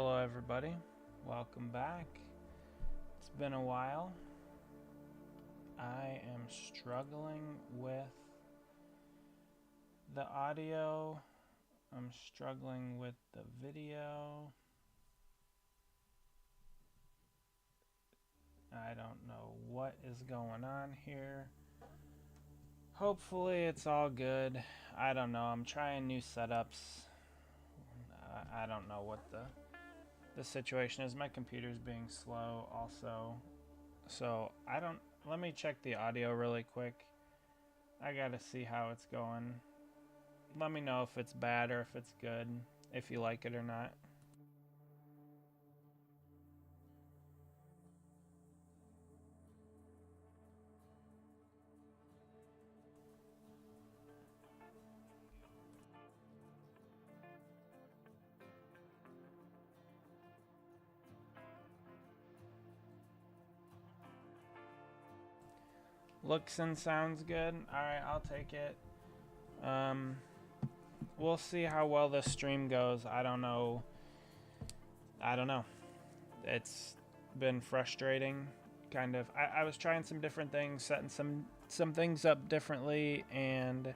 Hello everybody, welcome back. It's been a while. I am struggling with the audio. I'm struggling with the video. I don't know what is going on here. Hopefully it's all good. I don't know, I'm trying new setups. I don't know what the situation is. My computer's being slow also. So let me check the audio really quick. I gotta see how it's going. Let me know if it's bad or if it's good, if you like it or not. Looks and sounds good. Alright, I'll take it. We'll see how well this stream goes. I don't know. It's been frustrating, kind of. I was trying some different things, setting some things up differently, and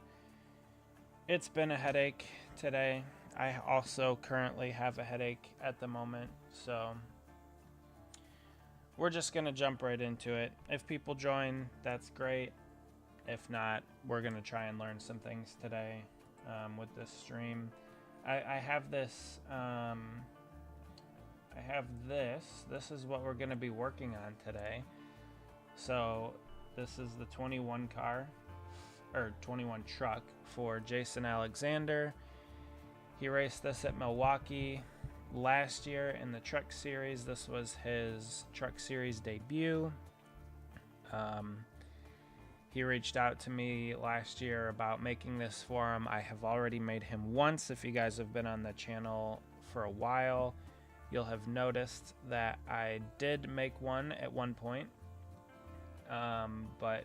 it's been a headache today. I also currently have a headache at the moment, so we're just going to jump right into it. If people join, that's great. If not, we're going to try and learn some things today with this stream. I have this. This is what we're going to be working on today. So this is the 21 car, or 21 truck for Jayson Alexander. He raced this at Milwaukee last year in the Truck Series. This was his Truck Series debut. He reached out to me last year about making this for him. I have already made him once. If you guys have been on the channel for a while, you'll have noticed that I did make one at one point. But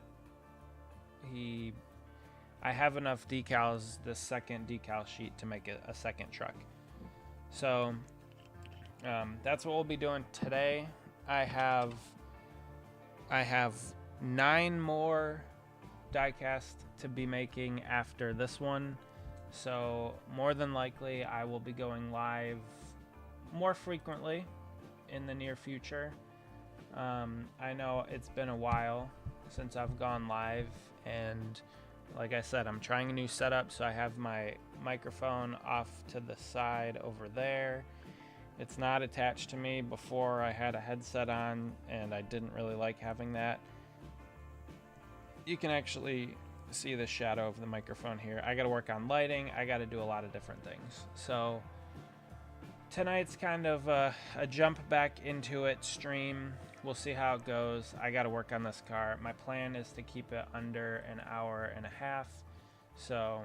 I have enough decals, the second decal sheet, to make it a second truck. So that's what we'll be doing today. I have 9 more diecast to be making after this one, so more than likely I will be going live more frequently in the near future. I know it's been a while since I've gone live, and like I said, I'm trying a new setup, so I have my microphone off to the side over there. It's not attached to me. Before I had a headset on, and I didn't really like having that. You can actually see the shadow of the microphone here. I got to work on lighting. I got to do a lot of different things. So tonight's kind of a jump back into it stream. We'll see how it goes. I got to work on this car. My plan is to keep it under an hour and a half. So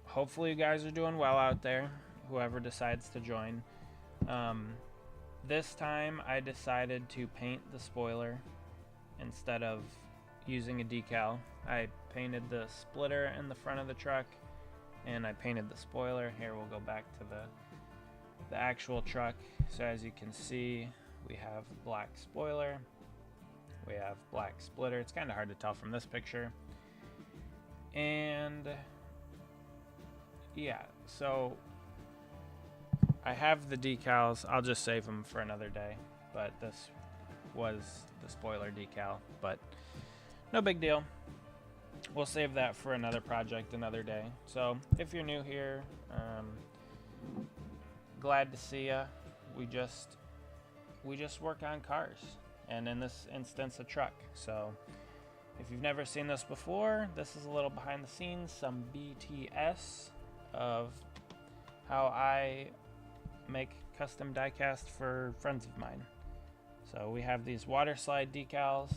hopefully you guys are doing well out there, whoever decides to join. This time I decided to paint the spoiler instead of using a decal. I painted the splitter in the front of the truck, and I painted the spoiler. Here, we'll go back to the actual truck. So as you can see, we have black spoiler, we have black splitter. It's kind of hard to tell from this picture. And yeah, so I have the decals. I'll just save them for another day, but this was the spoiler decal, but no big deal. We'll save that for another project another day. So if you're new here, glad to see ya. We just work on cars, and in this instance a truck. So if you've never seen this before, this is a little behind the scenes, some BTS of how I make custom diecast for friends of mine. So we have these water slide decals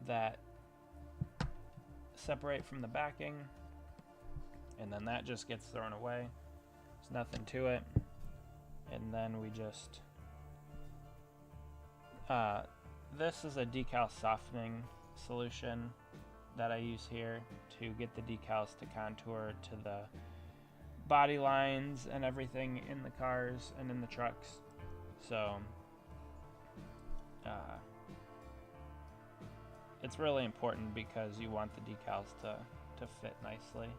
that separate from the backing, and then that just gets thrown away. There's nothing to it. And then we just this is a decal softening solution that I use here to get the decals to contour to body lines and everything in the cars and in the trucks. So it's really important because you want the decals to fit nicely.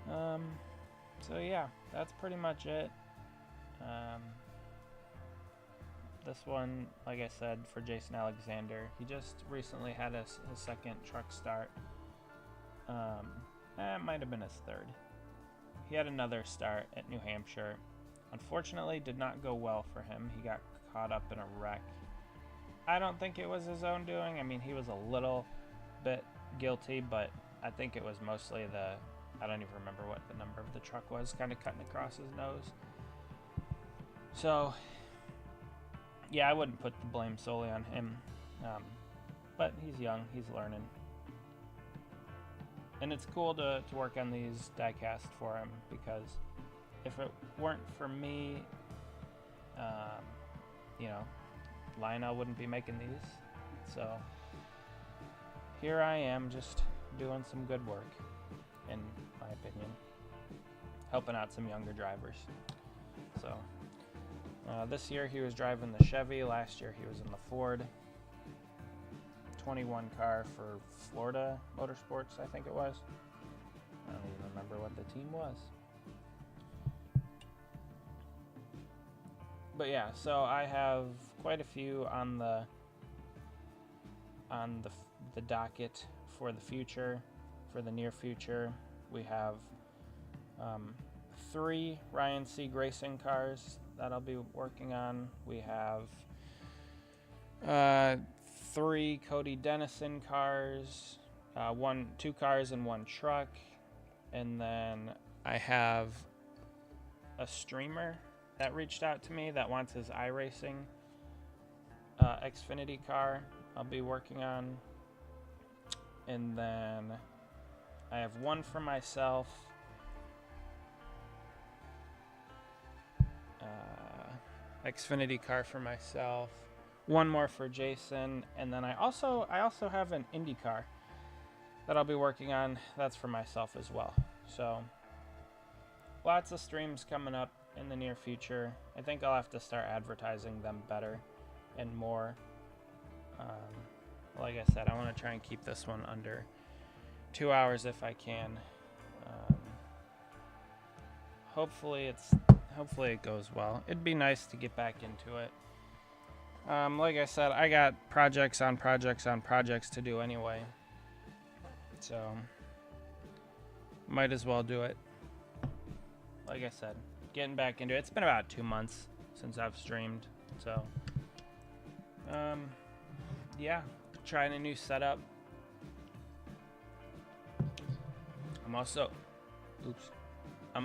So yeah, that's pretty much it. This one, like I said, for Jayson Alexander, he just recently had his second truck start. It might have been his third. He had another start at New Hampshire. Unfortunately, did not go well for him. He got caught up in a wreck. I don't think it was his own doing. I mean, he was a little bit guilty, but I think it was mostly I don't even remember what the number of the truck was, kind of cutting across his nose. So, yeah, I wouldn't put the blame solely on him. But he's young, he's learning. And it's cool to work on these diecast for him, because if it weren't for me, Lionel wouldn't be making these. So here I am, just doing some good work, in my opinion, helping out some younger drivers. So this year he was driving the Chevy. Last year he was in the Ford 21 car for Florida Motorsports, I think it was. I don't even remember what the team was. But yeah, so I have quite a few on the docket for the future, for the near future. We have 3 Ryan Sieg racing cars that I'll be working on. We have 3 Cody Dennison cars, 2 cars and 1 truck, and then I have a streamer that reached out to me that wants his iRacing Xfinity car I'll be working on. And then I have 1 for myself, Xfinity car for myself, 1 more for Jayson, and then I also have an Indy car that I'll be working on. That's for myself as well. So lots of streams coming up in the near future. I think I'll have to start advertising them better and more. Like I said, I want to try and keep this one under 2 hours if I can. Hopefully it goes well. It'd be nice to get back into it. Like I said, I got projects on projects on projects to do anyway, so might as well do it. Like I said, getting back into it. It's been about 2 months since I've streamed, so yeah, trying a new setup. I'm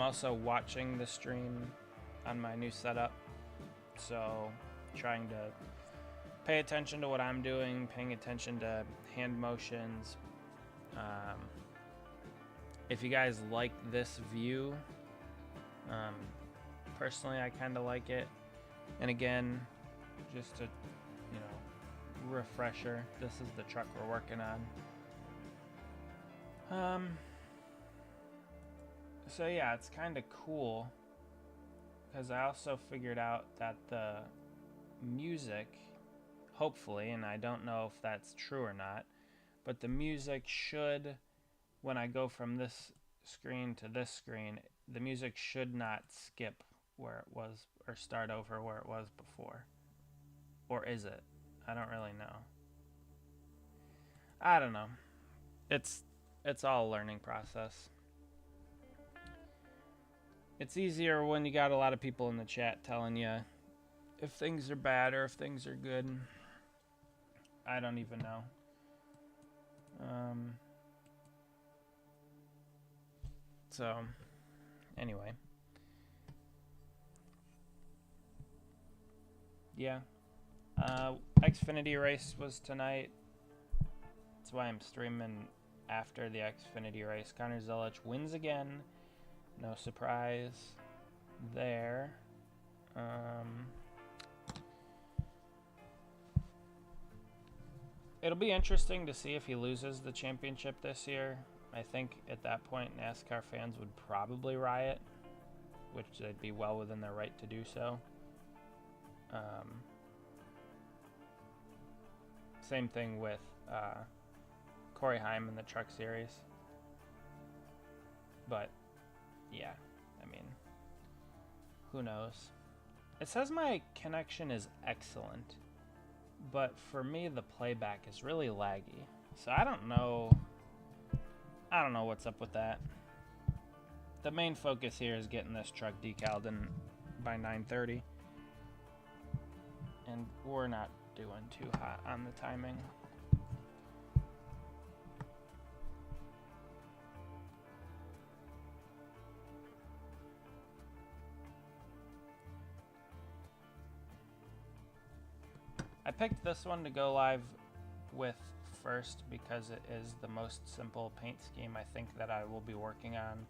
also watching the stream on my new setup, so trying to pay attention to what I'm doing, paying attention to hand motions. If you guys like this view, personally I kind of like it. And again, just a refresher, this is the truck we're working on. So yeah, it's kind of cool because I also figured out that the music, hopefully, and I don't know if that's true or not, but the music should, when I go from this screen to this screen, the music should not skip where it was or start over where it was before. Or is it? I don't really know. I don't know. It's all a learning process. It's easier when you got a lot of people in the chat telling you if things are bad or if things are good. I don't even know. So, anyway. Yeah. Xfinity race was tonight. That's why I'm streaming after the Xfinity race. Connor Zelich wins again. No surprise there. It'll be interesting to see if he loses the championship this year. I think at that point NASCAR fans would probably riot, which they'd be well within their right to do so. Same thing with Corey Heim in the Truck Series. But yeah, I mean, who knows? It says my connection is excellent, but for me the playback is really laggy. So I don't know what's up with that. The main focus here is getting this truck decaled in by 9:30. And we're not doing too hot on the timing. I picked this one to go live with first because it is the most simple paint scheme I think that I will be working on.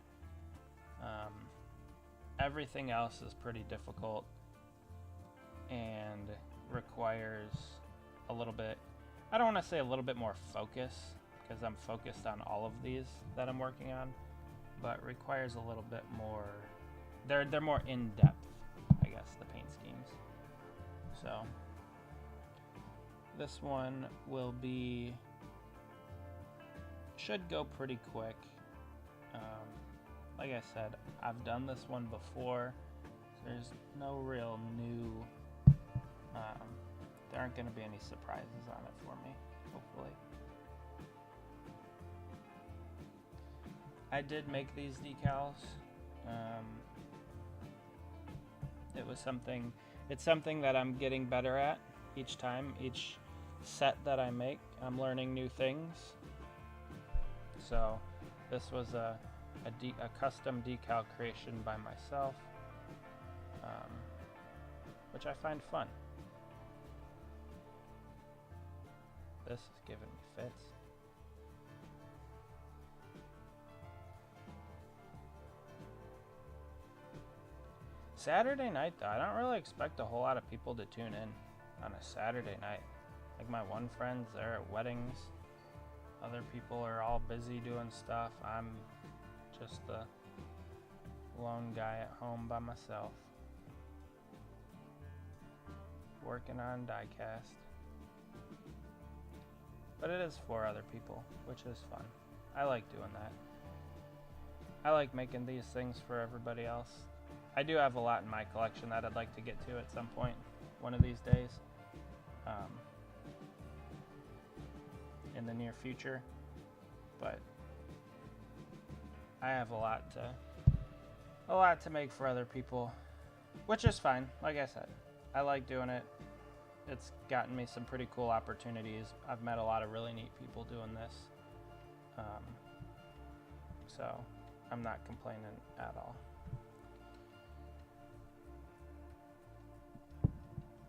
Everything else is pretty difficult and requires a little bit, I don't want to say a little bit more focus, because I'm focused on all of these that I'm working on, but requires a little bit more, they're more in-depth, I guess, the paint schemes. So this one will be, should go pretty quick. Like I said, I've done this one before, so there's no real new, there aren't going to be any surprises on it for me, hopefully. I did make these decals. It's something that I'm getting better at each time. Each set that I make, I'm learning new things. So this was a custom decal creation by myself, which I find fun. This is giving me fits. Saturday night though, I don't really expect a whole lot of people to tune in on a Saturday night. Like my one friends, they're at weddings. Other people are all busy doing stuff. I'm just the lone guy at home by myself, working on Diecast. But it is for other people, which is fun. I like doing that. I like making these things for everybody else. I do have a lot in my collection that I'd like to get to at some point, one of these days, in the near future. But I have a lot to make for other people, which is fine. Like I said, I like doing it. It's gotten me some pretty cool opportunities. I've met a lot of really neat people doing this. So I'm not complaining at all.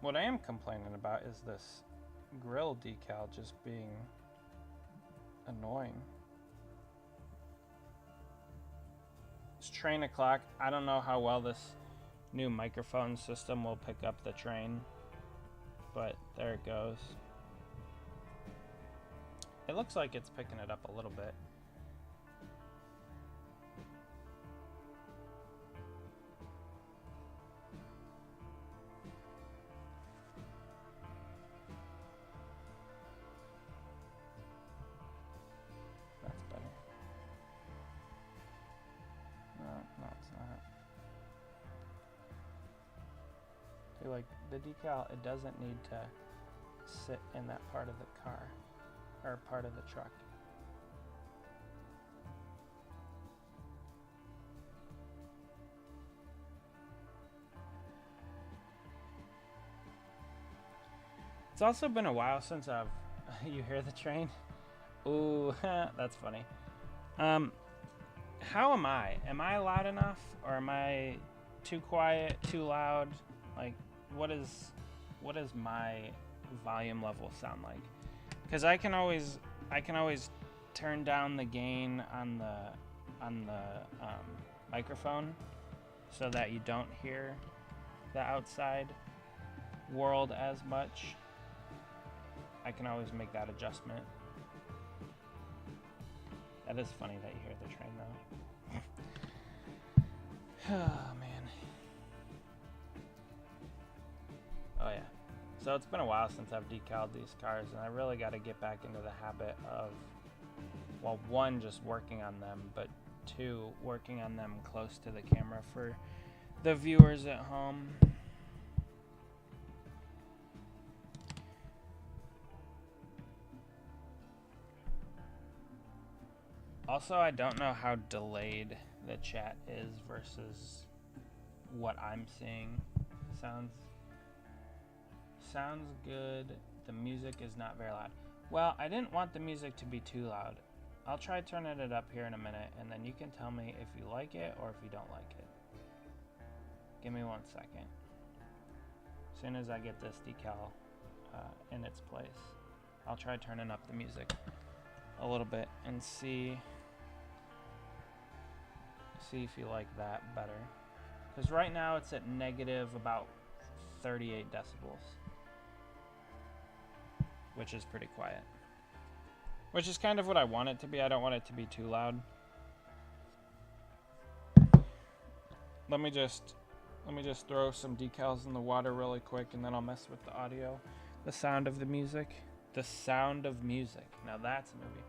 What I am complaining about is this grill decal just being annoying. It's train o'clock. I don't know how well this new microphone system will pick up the train, but there it goes. It looks like it's picking it up a little bit. That's better. No, it's not. See, like the decal, it doesn't need to sit in that part of the car or part of the truck. It's also been a while since I've you hear the train? Ooh, that's funny. How am I? Am I loud enough, or am I too quiet, too loud? Like, what is my volume level sound like? Because I can always turn down the gain on the microphone so that you don't hear the outside world as much. I can always make that adjustment. That is funny that you hear the train though. Oh man. Oh yeah. So it's been a while since I've decaled these cars, and I really got to get back into the habit of, well, one, just working on them, but two, working on them close to the camera for the viewers at home. Also, I don't know how delayed the chat is versus what I'm seeing. Sounds good. The music is not very loud. Well, I didn't want the music to be too loud. I'll try turning it up here in a minute, and then you can tell me if you like it or if you don't like it. Give me 1 second. As soon as I get this decal in its place, I'll try turning up the music a little bit and see if you like that better. Because right now it's at negative about 38 decibels, which is pretty quiet. Which is kind of what I want it to be. I don't want it to be too loud. Let me just throw some decals in the water really quick, and then I'll mess with the audio. The sound of the music. The sound of music. Now that's a movie.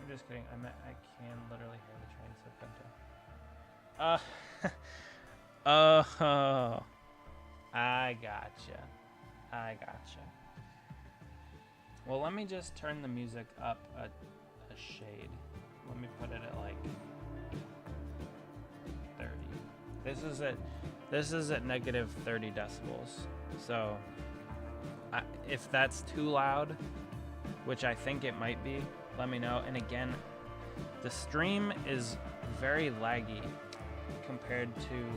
I'm just kidding. I can literally hear the train, so oh, I gotcha. Well, let me just turn the music up a shade. Let me put it at like 30. This is at negative 30 decibels. So if that's too loud, which I think it might be, let me know. And again, the stream is very laggy compared to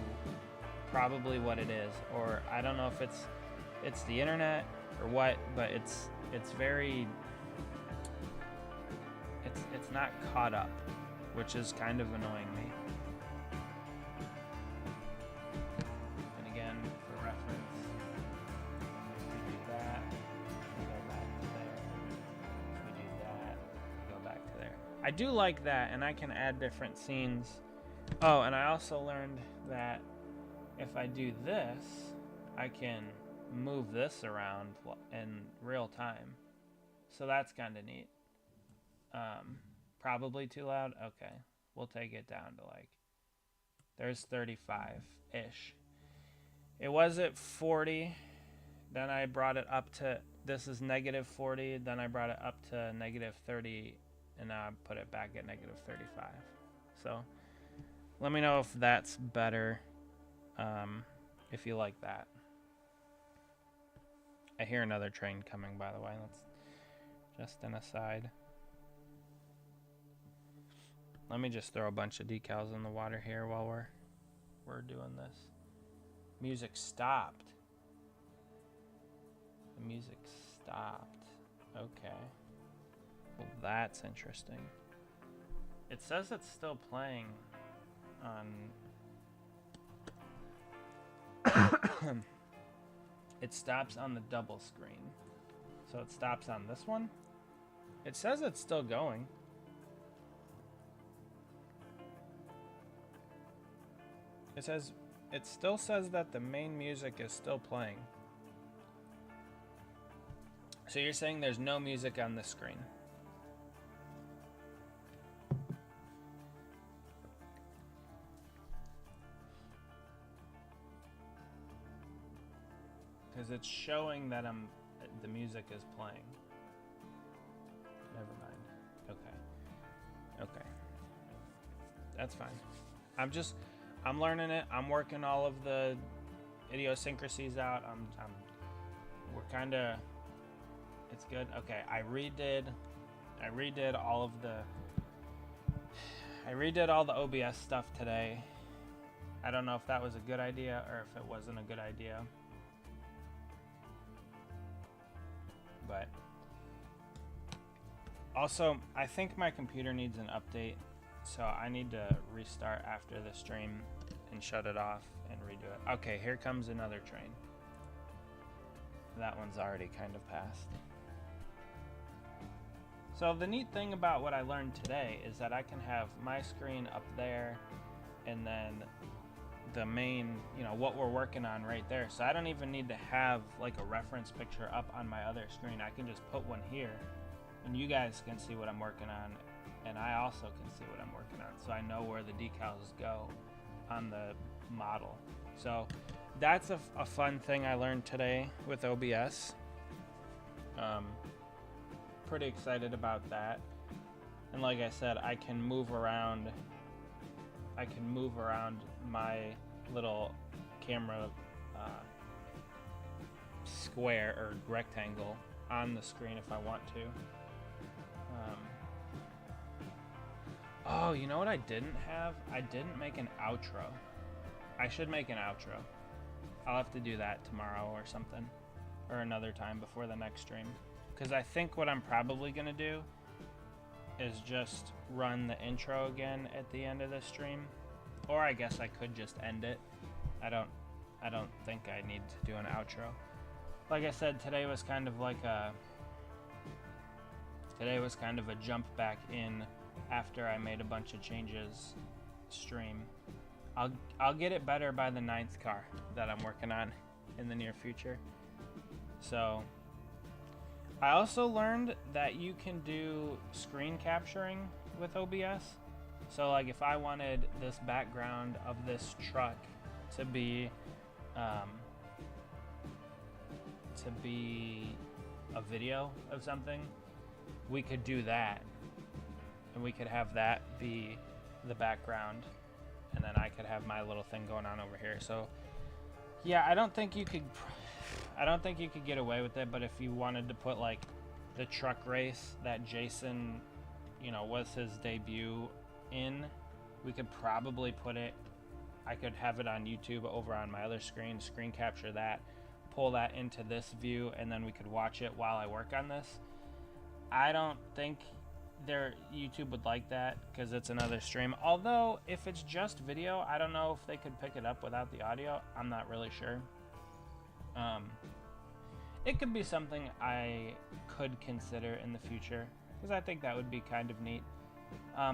probably what it is, or I don't know if it's the internet or what, but it's not caught up, which is kind of annoying me. And again, for reference, we do that, we go back to there, we do that, we go back to there. I do like that, and I can add different scenes. Oh, and I also learned that if I do this, I can move this around in real time. So that's kind of neat. Probably too loud? Okay. We'll take it down to like, there's 35-ish. It was at 40. Then I brought it up to, this is negative 40. Then I brought it up to negative 30. And now I put it back at negative 35. So let me know if that's better. If you like that. I hear another train coming, by the way. That's just an aside. Let me just throw a bunch of decals in the water here while we're doing this. Music stopped. The music stopped. Okay. Well, that's interesting. It says it's still playing on... It stops on the double screen. So it stops on this one. It says it's still going. It still says that the main music is still playing. So you're saying there's no music on this screen? Because it's showing that the music is playing. Never mind. Okay. That's fine. I'm learning it. I'm working all of the idiosyncrasies out. We're kind of, it's good. Okay, I redid all the OBS stuff today. I don't know if that was a good idea or if it wasn't a good idea. But also, I think my computer needs an update, so I need to restart after the stream and shut it off and redo it. Okay, here comes another train. That one's already kind of passed. So the neat thing about what I learned today is that I can have my screen up there and then the main, you know, what we're working on right there. So I don't even need to have like a reference picture up on my other screen. I can just put one here and you guys can see what I'm working on, and I also can see what I'm working on, so I know where the decals go on the model. So that's a fun thing I learned today with OBS. Pretty excited about that. And like I said, I can move around my little camera square or rectangle on the screen if I want to. Oh, you know what I didn't have? I didn't make an outro. I should make an outro. I'll have to do that tomorrow or something, or another time before the next stream. Because I think what I'm probably going to do is just run the intro again at the end of the stream. Or I guess I could just end it. I don't think I need to do an outro. Like I said, today was kind of a jump back in after I made a bunch of changes stream. I'll get it better by the 9th car that I'm working on in the near future. So I also learned that you can do screen capturing with OBS. So like if I wanted this background of this truck to be a video of something, we could do that, and we could have that be the background, and then I could have my little thing going on over here. So yeah, I don't think you could get away with it, but if you wanted to put like the truck race that Jayson, you know, was his debut in, we could probably put it, I could have it on YouTube over on my other screen capture that, pull that into this view, and then we could watch it while I work on this. I don't think YouTube would like that because it's another stream. Although if it's just video, I don't know if they could pick it up without the audio. I'm not really sure. It could be something I could consider in the future because I think that would be kind of neat.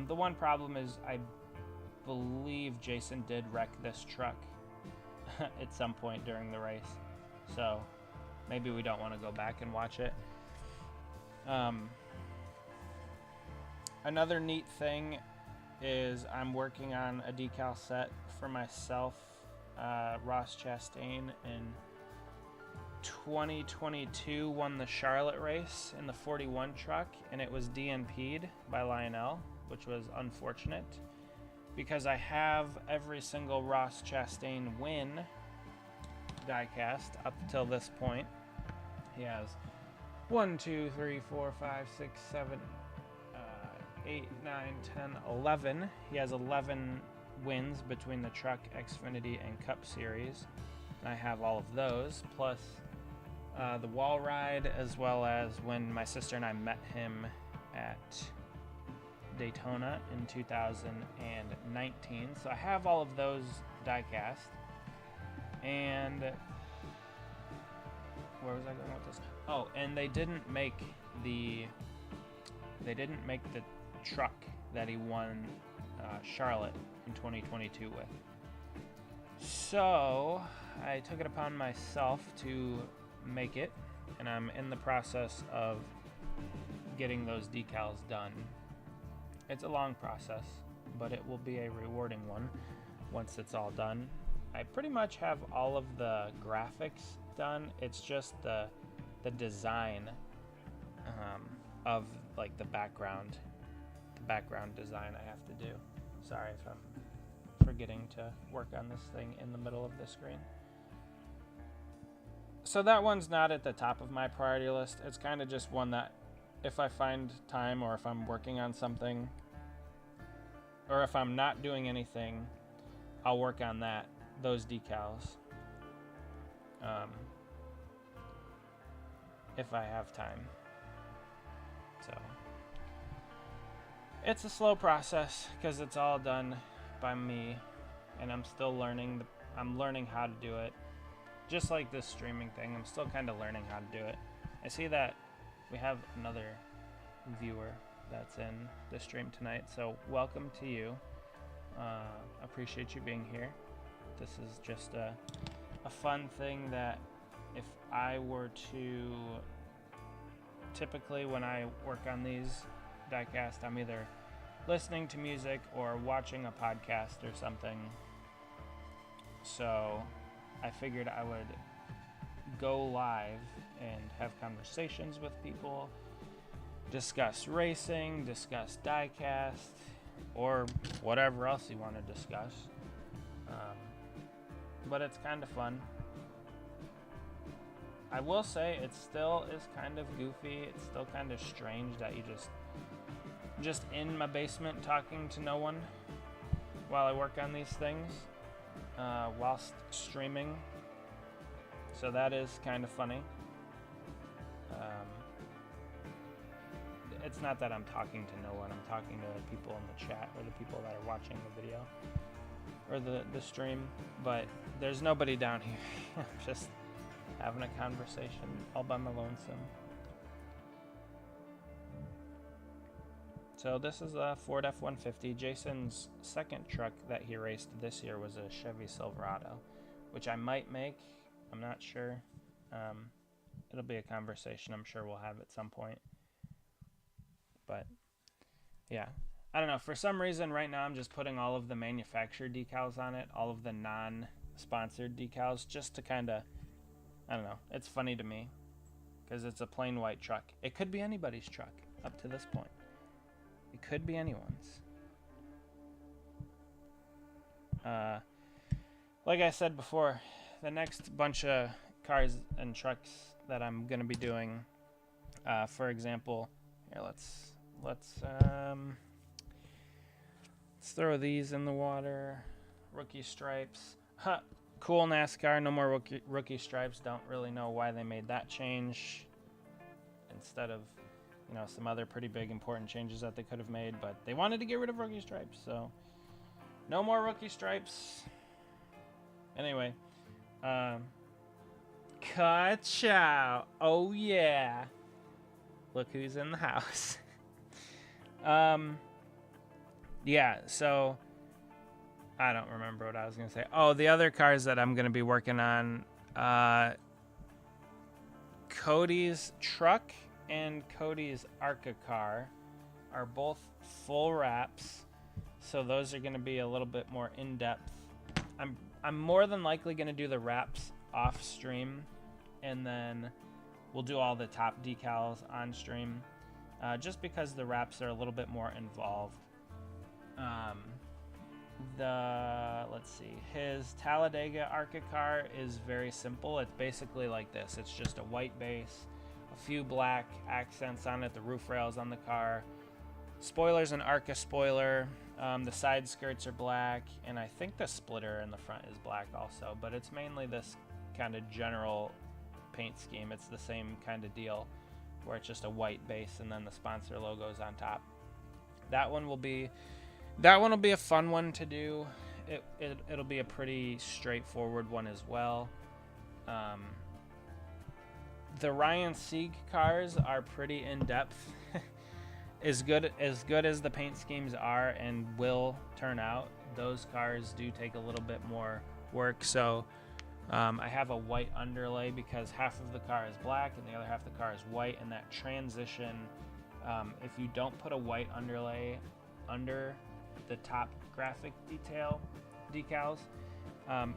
The one problem is I believe Jayson did wreck this truck at some point during the race, so maybe we don't want to go back and watch it. Another neat thing is I'm working on a decal set for myself. Ross Chastain in 2022 won the Charlotte race in the 41 truck, and it was DNP'd by Lionel, which was unfortunate because I have every single Ross Chastain win diecast up till this point. He has 1, 2, 3, 4, 5, 6, 7, 8, 9, 10, 11. He has 11 wins between the Truck, Xfinity, and Cup Series. And I have all of those, plus the wall ride, as well as when my sister and I met him at Daytona in 2019. So I have all of those diecast. And where was I going with this? Oh, and they didn't make the truck that he won Charlotte in 2022 with. So I took it upon myself to make it, and I'm in the process of getting those decals done. It's a long process, but it will be a rewarding one once it's all done. I pretty much have all of the graphics done. It's just the design of like the background design I have to do. Sorry if I'm forgetting to work on this thing in the middle of the screen. So that one's not at the top of my priority list. It's kind of just one that if I find time, or if I'm working on something, or if I'm not doing anything, I'll work on those decals. If I have time. So it's a slow process because it's all done by me, and I'm still learning. I'm learning how to do it. Just like this streaming thing, I'm still kind of learning how to do it. I see that we have another viewer that's in the stream tonight. So welcome to you. Appreciate you being here. This is just a fun thing that if I were to, typically when I work on these diecast, I'm either listening to music or watching a podcast or something. So I figured I would go live and have conversations with people, discuss racing, discuss diecast, or whatever else you want to discuss. But it's kind of fun. I will say it still is kind of goofy. It's still kind of strange that you just in my basement talking to no one while I work on these things whilst streaming. So that is kind of funny. It's not that I'm talking to no one. I'm talking to people in the chat or the people that are watching the video or the stream. But there's nobody down here. I'm just having a conversation all by my lonesome. So this is a Ford F-150. Jason's second truck that he raced this year was a Chevy Silverado, which I might make. I'm not sure. It'll be a conversation I'm sure we'll have at some point. But yeah, I don't know. For some reason right now I'm just putting all of the manufactured decals on it, all of the non-sponsored decals, just to kind of, I don't know. It's funny to me because it's a plain white truck. It could be anybody's truck up to this point. It could be anyone's. Like I said before, the next bunch of cars and trucks that I'm going to be doing, for example, here, let's throw these in the water. Rookie stripes. Huh. Cool NASCAR. No more rookie stripes. Don't really know why they made that change instead of, you know, some other pretty big important changes that they could have made, but they wanted to get rid of rookie stripes, so no more rookie stripes. Anyway, Ka-chow. Oh yeah. Look who's in the house. Yeah, so I don't remember what I was going to say. Oh, the other cars that I'm going to be working on, Cody's truck and Cody's ARCA car are both full wraps, so those are going to be a little bit more in-depth. I'm more than likely going to do the wraps off stream, and then we'll do all the top decals on stream, just because the wraps are a little bit more involved. Let's see, his Talladega ARCA car is very simple. It's basically like this. It's just a white base, a few black accents on it, the roof rails on the car, spoilers, an ARCA spoiler, the side skirts are black, and I think the splitter in the front is black also, but it's mainly this kind of general paint scheme. It's the same kind of deal where it's just a white base and then the sponsor logos on top. That one will be a fun one to do. It'll be a pretty straightforward one as well. The Ryan Sieg cars are pretty in-depth. as good as the paint schemes are and will turn out, those cars do take a little bit more work. So I have a white underlay because half of the car is black and the other half of the car is white, and that transition, if you don't put a white underlay under the top graphic decals,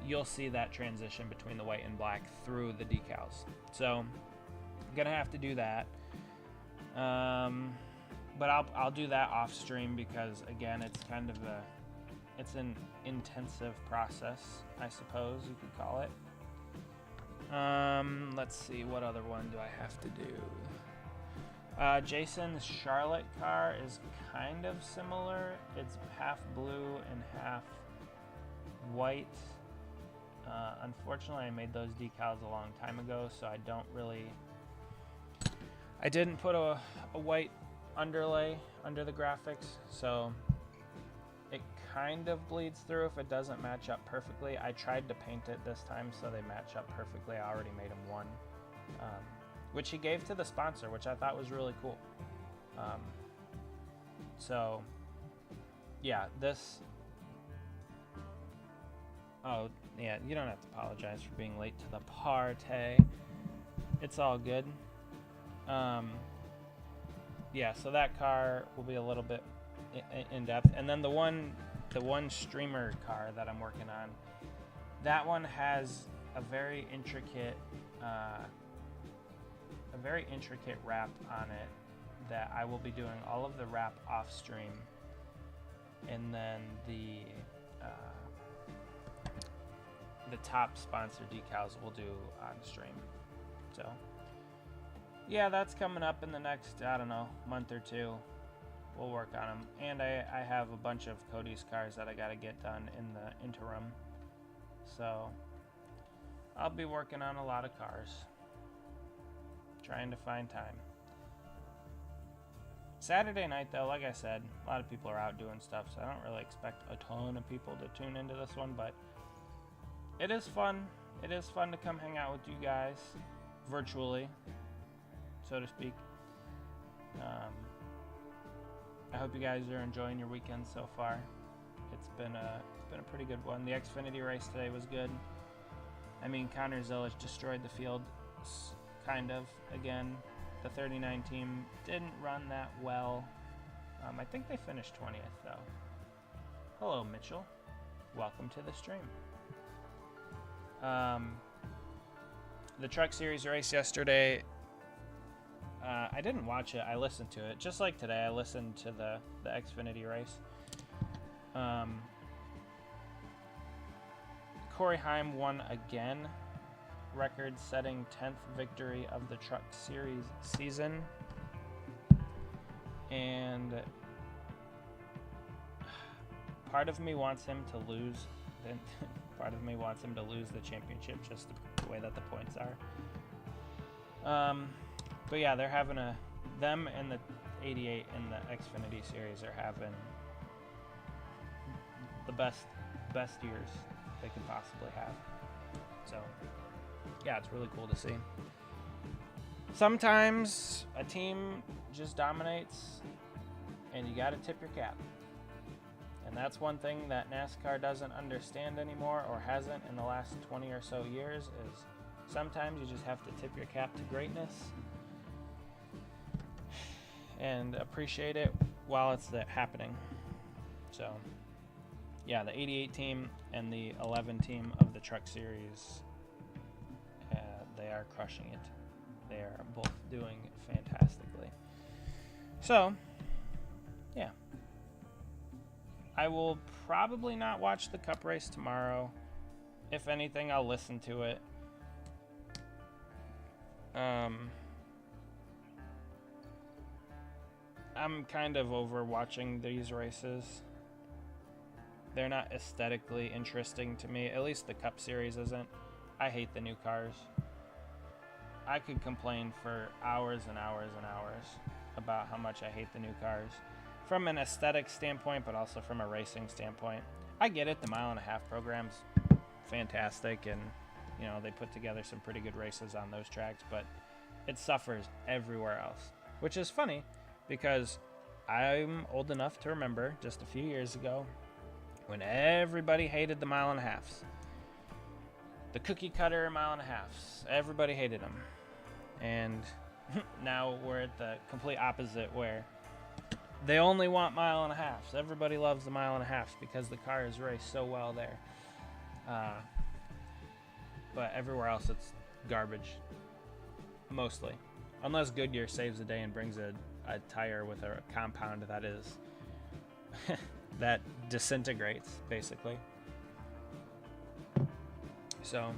you'll see that transition between the white and black through the decals. So I'm gonna have to do that, but I'll do that off stream because again, it's an intensive process, I suppose you could call it. Let's see, what other one do I have to do? Jason's Charlotte car is kind of similar. It's half blue and half white. Unfortunately, I made those decals a long time ago, so I didn't put a white underlay under the graphics, so it kind of bleeds through if it doesn't match up perfectly. I tried to paint it this time so they match up perfectly. I already made them one. Which he gave to the sponsor, which I thought was really cool. So, yeah, this... Oh, yeah, you don't have to apologize for being late to the party. It's all good. Yeah, so that car will be a little bit in depth. And then the one streamer car that I'm working on, that one has a very intricate wrap on it that I will be doing all of the wrap off stream, and then the top sponsor decals we'll do on stream. So yeah, that's coming up in the next, I don't know, month or two. We'll work on them. And I have a bunch of Cody's cars that I got to get done in the interim. So I'll be working on a lot of cars. Trying to find time. Saturday night, though, like I said, a lot of people are out doing stuff, so I don't really expect a ton of people to tune into this one, but it is fun. It is fun to come hang out with you guys virtually, so to speak. I hope you guys are enjoying your weekend so far. It's been a pretty good one. The Xfinity race today was good. I mean, Connor Zillage destroyed the field, kind of, again. The 39 team didn't run that well. I think they finished 20th, though. Hello, Mitchell. Welcome to the stream. The Truck Series race yesterday, I didn't watch it. I listened to it. Just like today, I listened to the Xfinity race. Corey Heim won again. Record-setting 10th victory of the Truck Series season. And part of me wants him to lose. Part of me wants him to lose the championship, just the way that the points are. But yeah, they're having them and the 88 in the Xfinity series are having the best years they could possibly have. So yeah, it's really cool to see. Sometimes a team just dominates and you got to tip your cap. And that's one thing that NASCAR doesn't understand anymore, or hasn't in the last 20 or so years, is sometimes you just have to tip your cap to greatness and appreciate it while it's happening. So yeah, the 88 team and the 11 team of the Truck Series, they are crushing it. They are both doing fantastically. So yeah, I will probably not watch the Cup race tomorrow. If anything, I'll listen to it. I'm kind of over watching these races. They're not aesthetically interesting to me. At least the Cup Series isn't. I hate the new cars. I could complain for hours and hours and hours about how much I hate the new cars. From an aesthetic standpoint, but also from a racing standpoint. I get it, the mile-and-a-half program's fantastic, and you know, they put together some pretty good races on those tracks, but it suffers everywhere else. Which is funny, because I'm old enough to remember just a few years ago when everybody hated the mile-and-a-halves. The cookie-cutter mile-and-a-halves. Everybody hated them. And now we're at the complete opposite, where they only want mile-and-a-halves. Everybody loves the mile-and-a-halves because the cars race so well there. But everywhere else it's garbage. Mostly. Unless Goodyear saves the day and brings a tire with a compound that is that disintegrates, basically. So,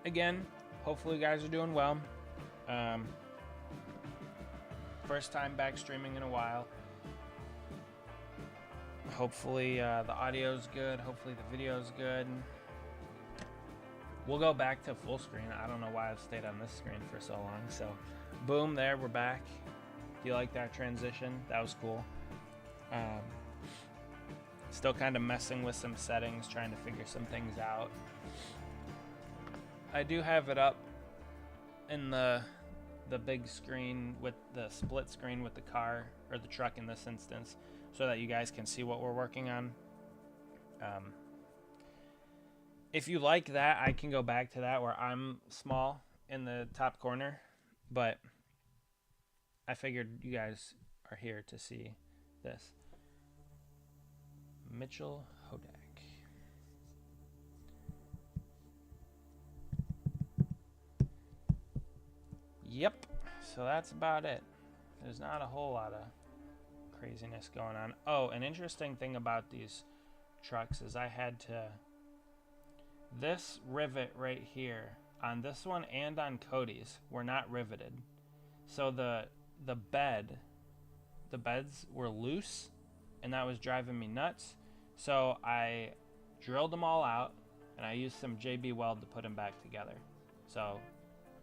again, hopefully you guys are doing well. First time back streaming in a while. Hopefully the audio's good. Hopefully the video's good. We'll go back to full screen. I don't know why I've stayed on this screen for so long. So, boom, there, we're back. Do you like that transition? That was cool. Still kind of messing with some settings, trying to figure some things out. I do have it up in the the big screen with the split screen with the car, or the truck in this instance, so that you guys can see what we're working on. If you like that, I can go back to that where I'm small in the top corner, but I figured you guys are here to see this. Mitchell Hodak. Yep, so that's about it. There's not a whole lot of craziness going on. Oh, an interesting thing about these trucks is I had to... This rivet right here, on this one and on Cody's, were not riveted. So the beds were loose, and that was driving me nuts. So I drilled them all out, and I used some JB Weld to put them back together. So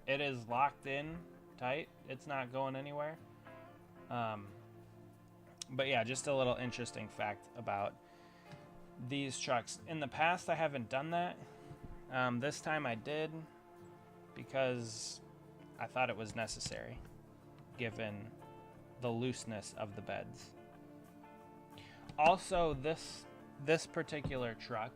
it is locked in tight. It's not going anywhere. But yeah, just a little interesting fact about these trucks. In the past, I haven't done that. This time I did, because I thought it was necessary, given the looseness of the beds. Also, this particular truck,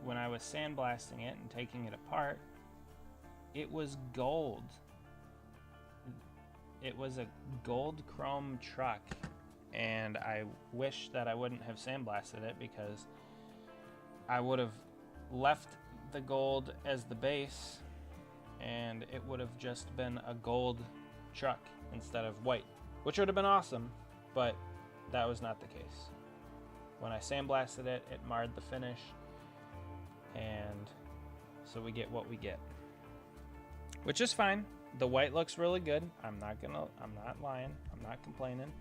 when I was sandblasting it and taking it apart, it was gold. It was a gold chrome truck, and I wish that I wouldn't have sandblasted it, because I would have left the gold as the base, and it would have just been a gold truck instead of white, which would have been awesome, but that was not the case. When I sandblasted it, it marred the finish, and so we get what we get, which is fine. The white looks really good. I'm not lying. I'm not complaining.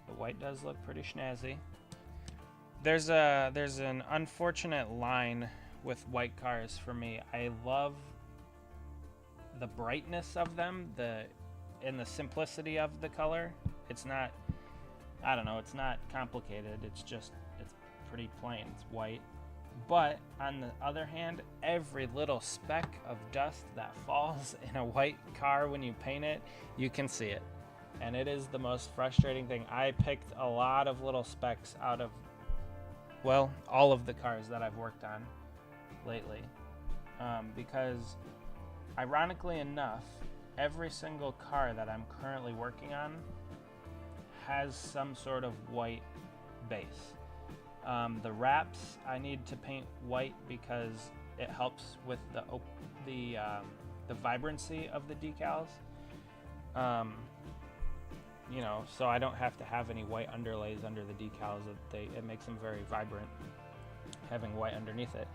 The white does look pretty snazzy. There's an unfortunate line with white cars for me. I love the brightness of them, and the simplicity of the color. It's not, I don't know, it's not complicated. It's pretty plain. It's white. But on the other hand, every little speck of dust that falls in a white car when you paint it, you can see it. And it is the most frustrating thing. I picked a lot of little specks out of, well, all of the cars that I've worked on lately. Because ironically enough, every single car that I'm currently working on has some sort of white base. The wraps I need to paint white because it helps with the vibrancy of the decals. You know, so I don't have to have any white underlays under the decals. It makes them very vibrant, having white underneath it.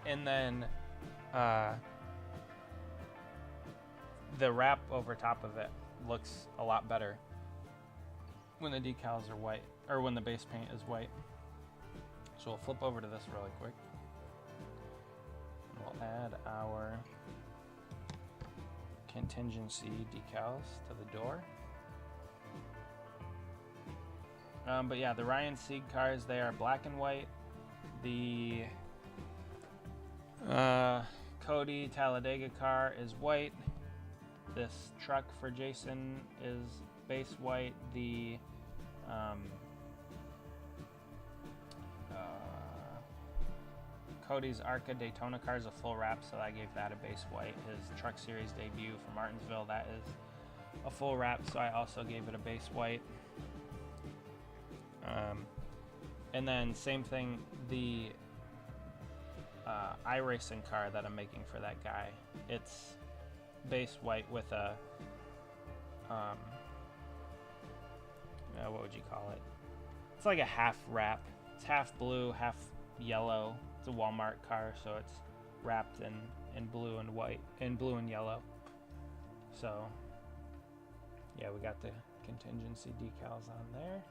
And then the wrap over top of it looks a lot better when the decals are white, or when the base paint is white. So we'll flip over to this really quick. We'll add our contingency decals to the door. But yeah, the Ryan Sieg cars, they are black and white. The Cody Talladega car is white. This truck for Jayson is base white. The Cody's Arca Daytona car is a full wrap, so I gave that a base white. His Truck Series debut for Martinsville, that is a full wrap, so I also gave it a base white. And then same thing, the iRacing car that I'm making for that guy, it's base white with a what would you call it? It's like a half wrap. It's half blue, half yellow. It's a Walmart car, so it's wrapped in blue and white, in blue and yellow. So yeah, we got the contingency decals on there.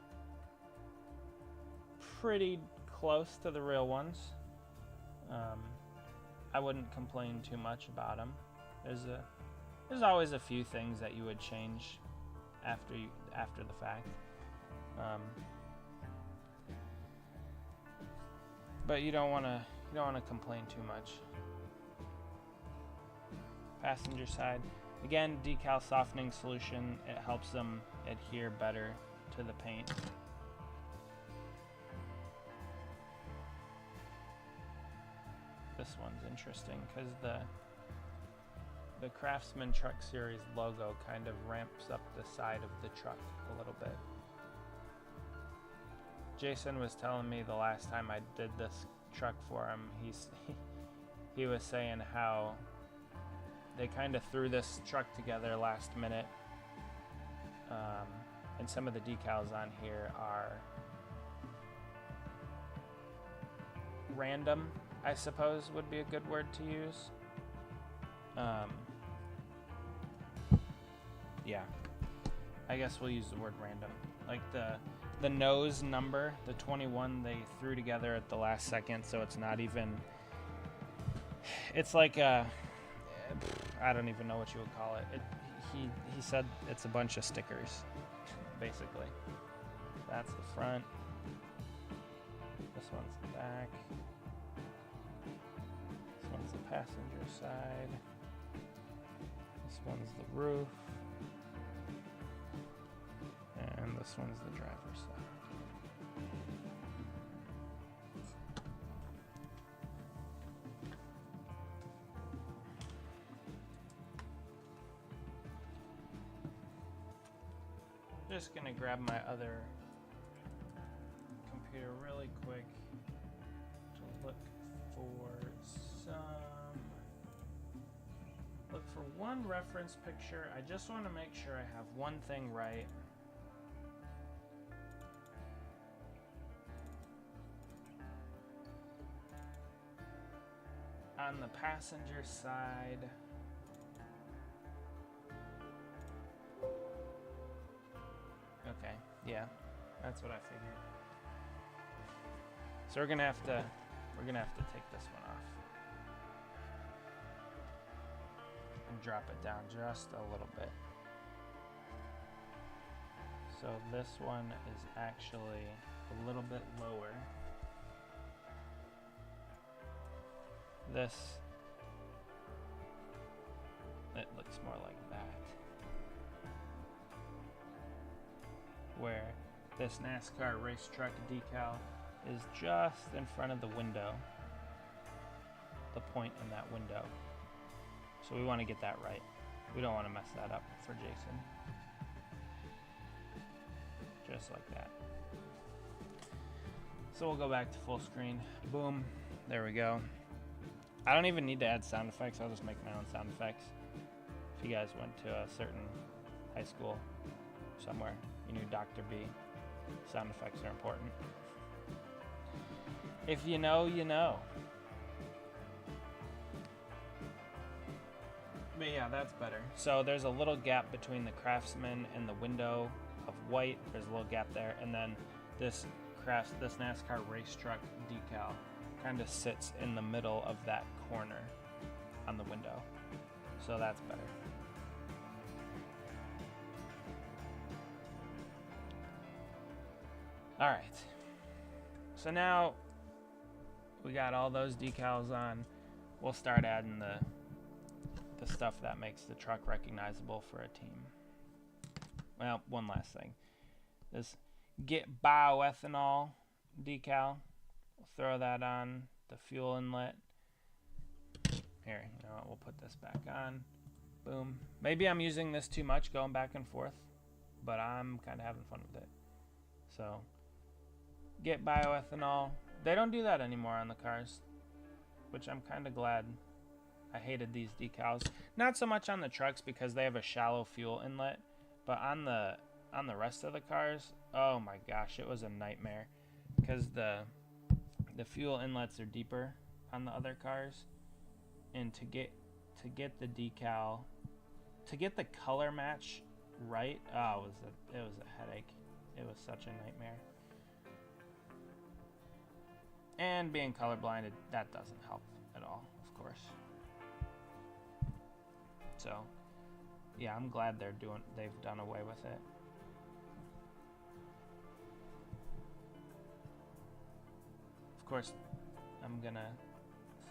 Pretty close to the real ones. I wouldn't complain too much about them. There's always a few things that you would change after the fact. But you don't want You don't want to complain too much. Passenger side. Again, decal softening solution. It helps them adhere better to the paint. This one's interesting because the Craftsman Truck Series logo kind of ramps up the side of the truck a little bit. Jayson was telling me the last time I did this truck for him, he was saying how they kind of threw this truck together last minute, and some of the decals on here are random, I suppose would be a good word to use. Yeah, I guess we'll use the word random. Like the nose number, the 21, they threw together at the last second, so it's not even, it's like a, I don't even know what you would call it. He said it's a bunch of stickers, basically. That's the front. This one's the back. This one's the passenger side. This one's the roof. And this one's the driver's side. Just gonna grab my other computer really quick to look for one reference picture. I just want to make sure I have one thing right. On the passenger side, okay, yeah, that's what I figured. So we're gonna have to take this one off and drop it down just a little bit. So this one is actually a little bit lower. This, it looks more like that. Where this NASCAR race truck decal is just in front of the window, the point in that window. So we want to get that right. We don't want to mess that up for Jayson. Just like that. So we'll go back to full screen. Boom. There we go. I don't even need to add sound effects. I'll just make my own sound effects. If you guys went to a certain high school somewhere, you knew Dr. B. Sound effects are important. If you know, you know. But yeah, that's better. So there's a little gap between the Craftsman and the window of white. There's a little gap there. And then this NASCAR race truck decal kind of sits in the middle of that corner on the window. So that's better. All right. So now we got all those decals on. We'll start adding the stuff that makes the truck recognizable for a team. Well, one last thing. This Get Bioethanol decal. We'll throw that on the fuel inlet. Here, you know what, we'll put this back on. Boom. Maybe I'm using this too much, going back and forth, but I'm kind of having fun with it. So, Get Bioethanol. They don't do that anymore on the cars, which I'm kind of glad. I hated these decals. Not so much on the trucks because they have a shallow fuel inlet, but on the rest of the cars, oh my gosh, it was a nightmare because the fuel inlets are deeper on the other cars, and to get the decal, to get the color match right, oh, it was a headache. It was such a nightmare. And being colorblind, that doesn't help at all, of course. So, yeah, I'm glad they've done away with it. Of course, I'm gonna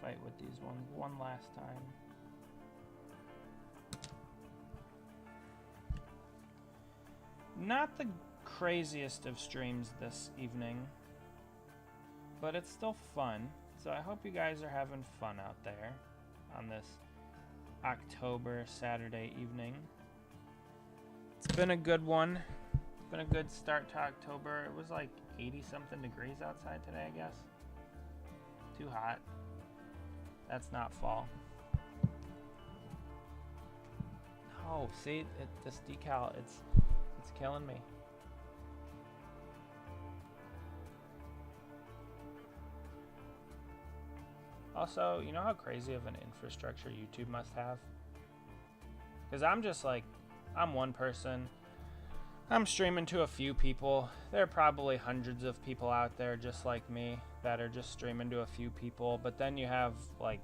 fight with these ones one last time. Not the craziest of streams this evening, but it's still fun. So I hope you guys are having fun out there on this October Saturday evening. It's been a good one. It's been a good start to October. It was like 80-something degrees outside today, I guess. Too hot. That's not fall. No, see, this decal, it's killing me. Also, you know how crazy of an infrastructure YouTube must have? Because I'm just like, I'm one person. I'm streaming to a few people. There are probably hundreds of people out there just like me that are just streaming to a few people. But then you have like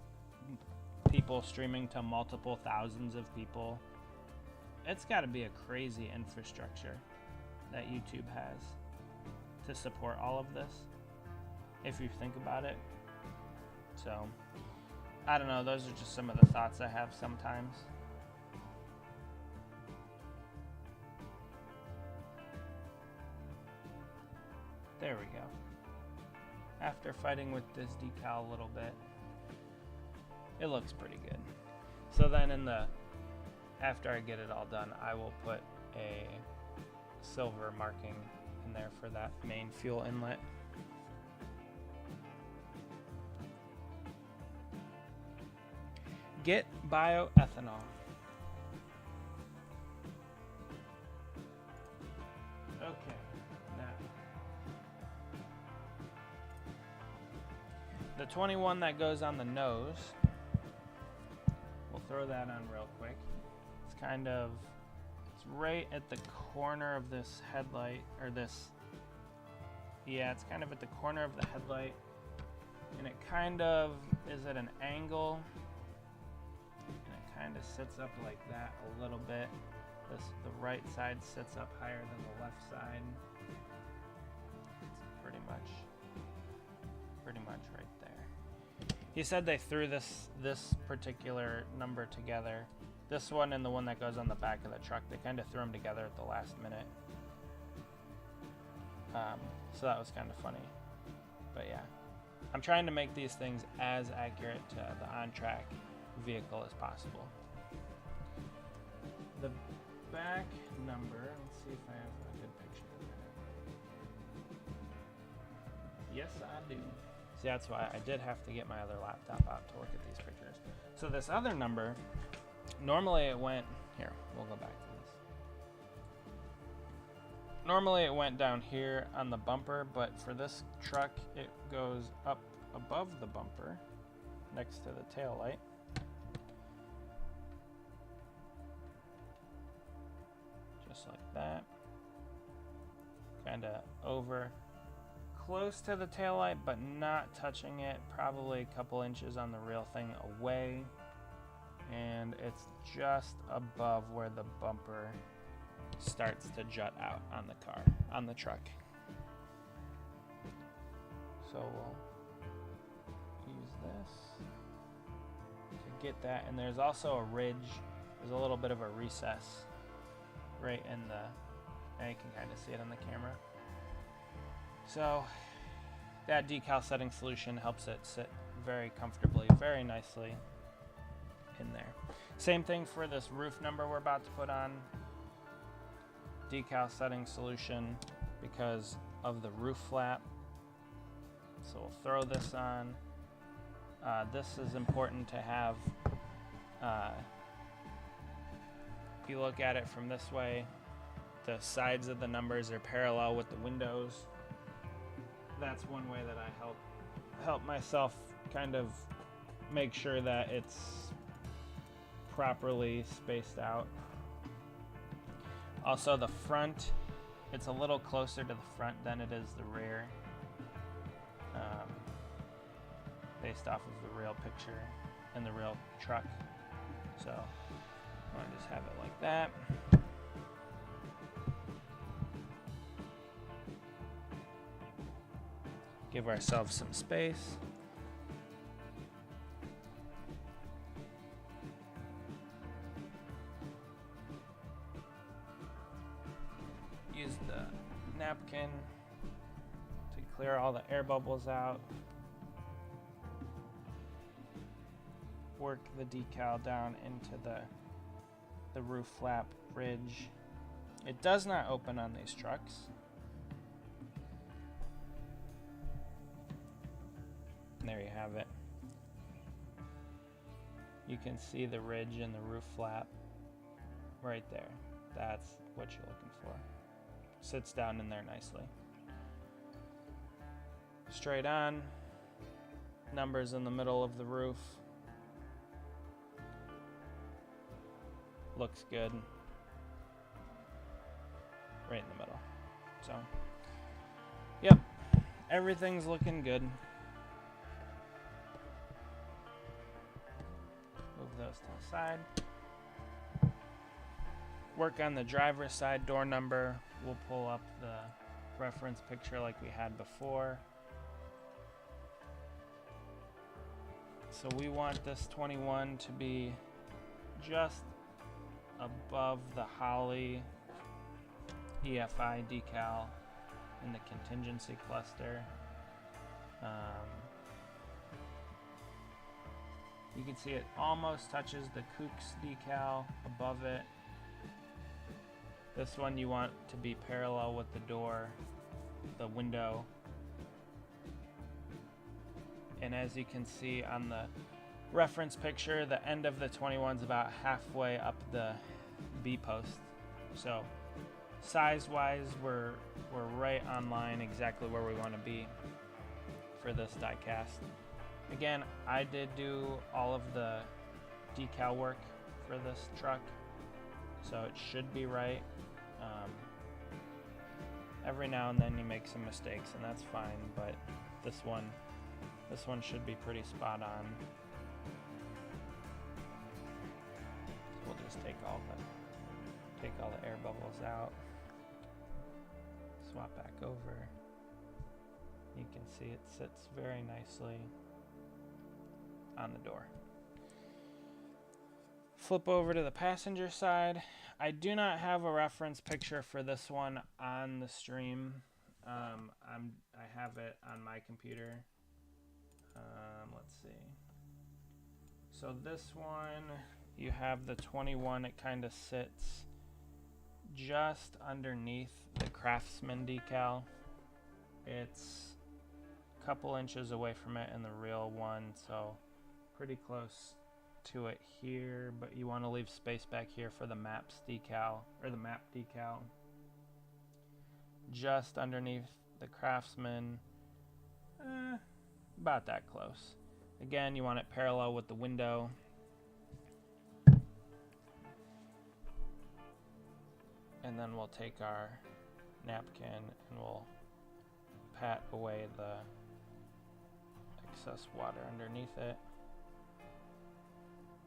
people streaming to multiple thousands of people. It's got to be a crazy infrastructure that YouTube has to support all of this, if you think about it. So, I don't know. Those are just some of the thoughts I have sometimes. There we go. After fighting with this decal a little bit, it looks pretty good. So then after I get it all done, I will put a silver marking in there for that main fuel inlet. Get bioethanol. Okay, now the 21 that goes on the nose, we'll throw that on real quick. It's right at the corner of this headlight, or this, yeah, it's kind of at the corner of the headlight, and it kind of is at an angle, and it kind of sits up like that a little bit. The right side sits up higher than the left side. It's pretty much right there. He said they threw this particular number together. This one and the one that goes on the back of the truck, they kind of threw them together at the last minute. So that was kind of funny. But yeah, I'm trying to make these things as accurate to the on-track vehicle as possible. The back number, let's see if I have a good picture of it. Yes, I do. See, that's why I did have to get my other laptop out to look at these pictures. So this other number, normally it went, here, we'll go back to this. Normally it went down here on the bumper, but for this truck, it goes up above the bumper next to the tail light. Just like that. Kind of over close to the tail light, but not touching it, probably a couple inches on the real thing away. And it's just above where the bumper starts to jut out on the truck. So we'll use this to get that. And there's also a ridge. There's a little bit of a recess right in and you can kind of see it on the camera. So that decal setting solution helps it sit very comfortably, very nicely in there. Same thing for this roof number we're about to put on. Decal setting solution because of the roof flap. So we'll throw this on. This is important to have. If you look at it from this way, the sides of the numbers are parallel with the windows. That's one way that I help myself kind of make sure that it's properly spaced out. Also the front, it's a little closer to the front than it is the rear, based off of the real picture and the real truck. So I'm gonna just have it like that. Give ourselves some space. use the napkin to clear all the air bubbles out. Work the decal down into the roof flap ridge. It does not open on these trucks. And there you have it. You can see the ridge in the roof flap right there. That's what you're looking for. Sits down in there nicely. Straight on. Numbers in the middle of the roof. Looks good. Right in the middle. So, yep. Everything's looking good. Move those to the side. Work on the driver's side door number. We'll pull up the reference picture like we had before. So we want this 21 to be just above the Holly EFI decal in the contingency cluster. You can see it almost touches the Kooks decal above it. This one you want to be parallel with the door, the window. And as you can see on the reference picture, the end of the 21's about halfway up the B post. So size-wise, we're right on line, exactly where we want to be for this die cast. Again, I did do all of the decal work for this truck, so it should be right. Every now and then you make some mistakes, and that's fine, but this one should be pretty spot on. We'll just take all the air bubbles out. Swap back over. You can see it sits very nicely on the door. Flip over to the passenger side. I do not have a reference picture for this one on the stream. I have it on my computer. Let's see. So this one, you have the 21. It kind of sits just underneath the Craftsman decal. It's a couple inches away from it in the real one, so pretty close to it here, but you want to leave space back here for the maps decal, or the map decal. Just underneath the Craftsman, about that close. Again, you want it parallel with the window. And then we'll take our napkin and we'll pat away the excess water underneath it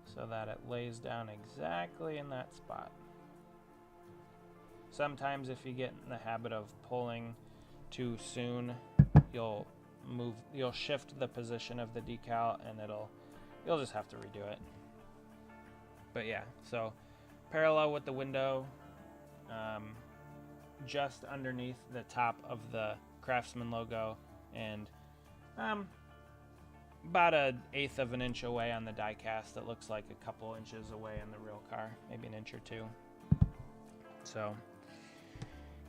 so that it lays down exactly in that spot. Sometimes if you get in the habit of pulling too soon, you'll shift the position of the decal and you'll just have to redo it. But yeah, so parallel with the window, just underneath the top of the Craftsman logo, and about 1/8 of an inch away on the die cast. It looks like a couple inches away in the real car, maybe an inch or two. So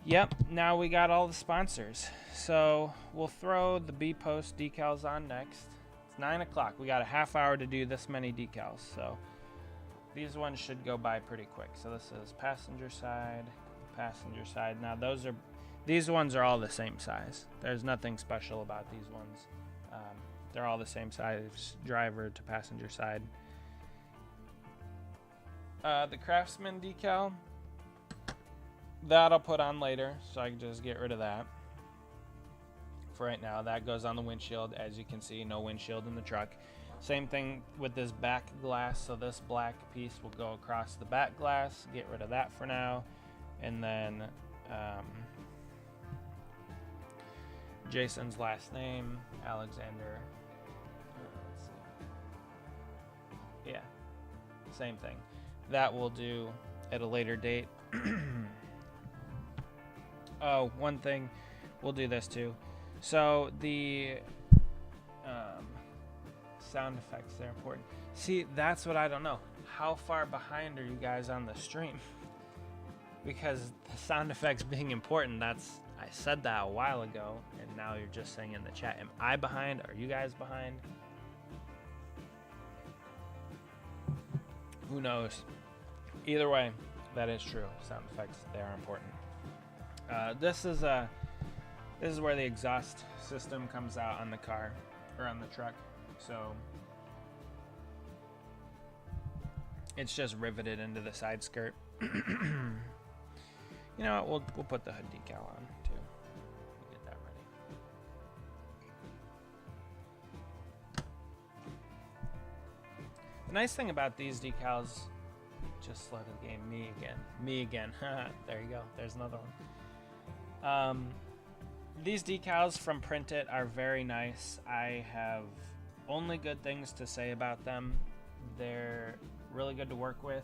yep, now we got all the sponsors. So we'll throw the B post decals on next. It's 9 o'clock. We got a half hour to do this many decals, so these ones should go by pretty quick. So this is passenger side. Now these ones are all the same size. There's nothing special about these ones. They're all the same size, driver to passenger side. The Craftsman decal, that I'll put on later, so I can just get rid of that. For right now, that goes on the windshield. As you can see, no windshield in the truck. Same thing with this back glass, so this black piece will go across the back glass. Get rid of that for now. And then Jason's last name, Alexander. Let's see. Yeah, same thing. That we'll do at a later date. Oh, one thing, we'll do this too. So the sound effects, they're important. See, that's what I don't know. How far behind are you guys on the stream? Because the sound effects being important, I said that a while ago, and now you're just saying in the chat, am I behind? Are you guys behind? Who knows? Either way, that is true. Sound effects, they are important. This is where the exhaust system comes out on the car, or on the truck. So it's just riveted into the side skirt. You know what? We'll put the hood decal on too. We'll get that ready. The nice thing about these decals, just slow the game. Me again. There you go. There's another one. These decals from Print It are very nice. I have only good things to say about them. They're really good to work with.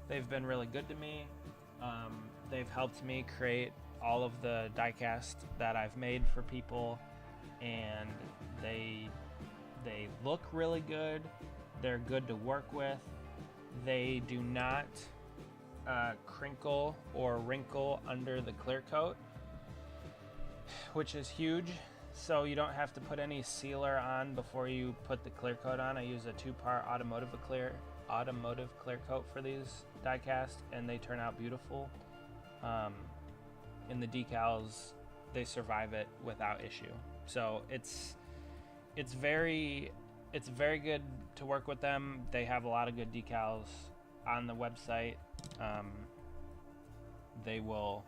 They've been really good to me. They've helped me create all of the diecast that I've made for people, and they look really good. They're good to work with. They do not crinkle or wrinkle under the clear coat, which is huge. So you don't have to put any sealer on before you put the clear coat on. I use a 2-part automotive clear coat for these diecast, and they turn out beautiful. In the decals, they survive it without issue. So it's very good to work with them. They have a lot of good decals on the website. They will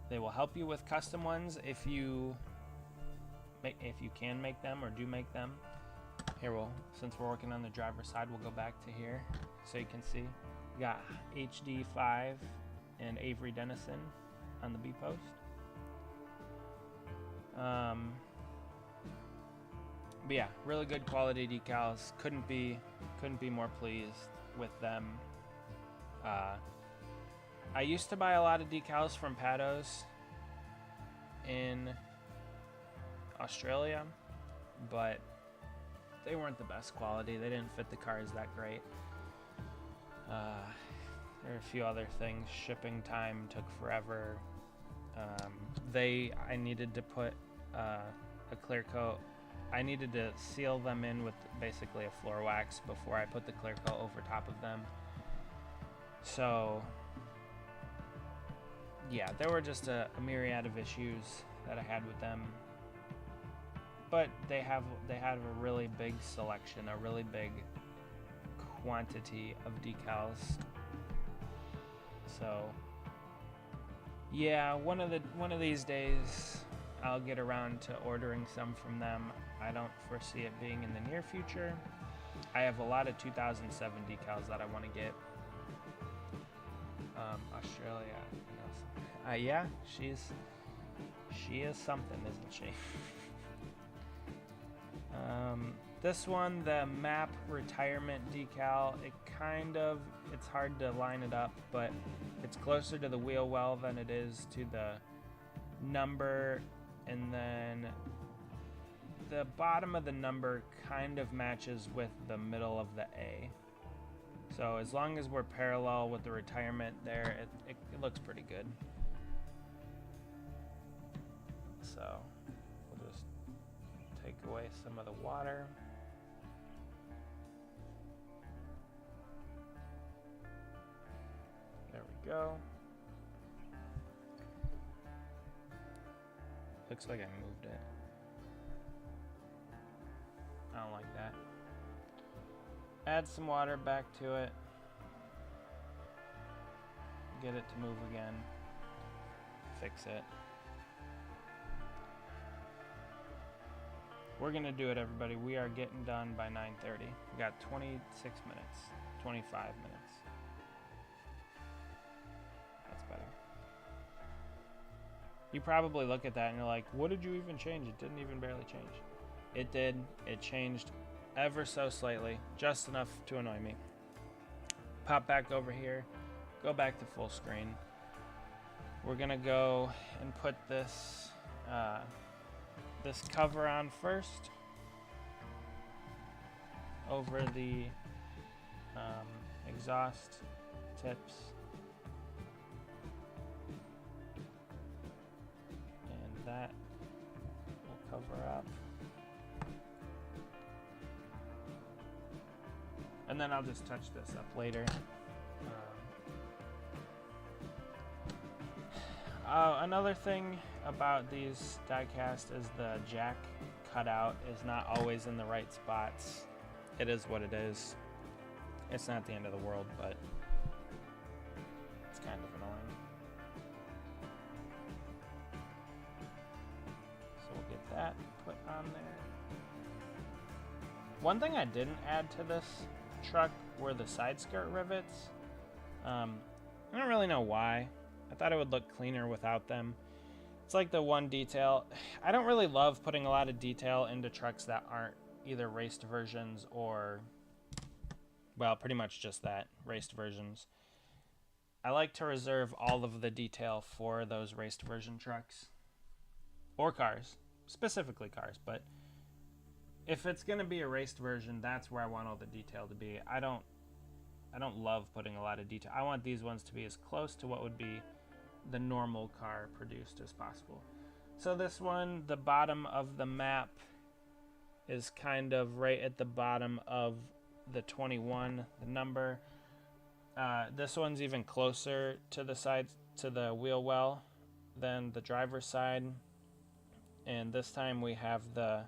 help you with custom ones if you can make them or do make them. Here, since we're working on the driver's side, we'll go back to here so you can see. We got HD5 and Avery Dennison on the B post. But yeah, really good quality decals. Couldn't be more pleased with them. I used to buy a lot of decals from Pados in Australia, but they weren't the best quality. They didn't fit the cars that great. There are a few other things. Shipping time took forever. I needed to put a clear coat. I needed to seal them in with basically a floor wax before I put the clear coat over top of them. So yeah, there were just a myriad of issues that I had with them. But they have a really big selection, a really big quantity of decals. So yeah, one of these days I'll get around to ordering some from them. I don't foresee it being in the near future. I have a lot of 2007 decals that I want to get. Australia, yeah, she is something, isn't she? This one, the map retirement decal, it's hard to line it up, but it's closer to the wheel well than it is to the number, and then the bottom of the number kind of matches with the middle of the A. So as long as we're parallel with the retirement there, it looks pretty good. So we'll just take away some of the water. There we go. Looks like I moved it. I don't like that. Add some water back to it. Get it to move again. Fix it. We're gonna do it, everybody. We are getting done by 9:30. We got 26 minutes, 25 minutes. That's better. You probably look at that and you're like, what did you even change? It didn't even barely change. It did. It changed ever so slightly, just enough to annoy me. Pop back over here, go back to full screen. we're gonna go and put this this cover on first over the exhaust tips, and that will cover up. And then I'll just touch this up later. Another thing about these diecast is the jack cutout is not always in the right spots. It is what it is. It's not the end of the world, but it's kind of annoying. So we'll get that put on there. One thing I didn't add to this truck were the side skirt rivets. I don't really know why. I thought it would look cleaner without them. It's like the one detail. I don't really love putting a lot of detail into trucks that aren't either raced versions or, well, pretty much just that, raced versions. I like to reserve all of the detail for those raced version trucks or cars, specifically cars, but if it's going to be a raced version, that's where I want all the detail to be. I don't love putting a lot of detail. I want these ones to be as close to what would be the normal car produced as possible. So this one, the bottom of the map is kind of right at the bottom of the 21, the number. This one's even closer to the side, to the wheel well than the driver's side. And this time we have the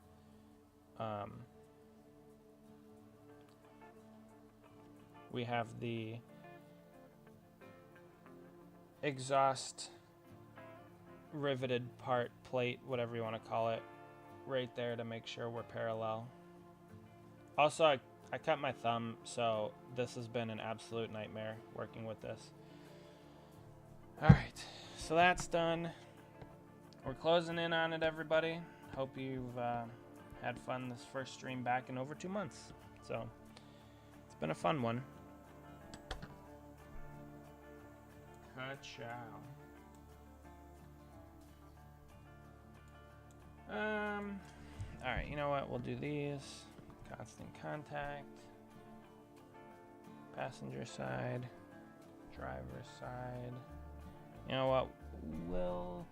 exhaust riveted part plate, whatever you want to call it, right there to make sure we're parallel. Also, I cut my thumb, so this has been an absolute nightmare working with this. Alright, so that's done. We're closing in on it, everybody. Hope you've had fun this first stream back in over 2 months. So, it's been a fun one. Ka-chow. Alright, you know what? We'll do these. Constant contact. Passenger side. Driver's side. You know what? We'll...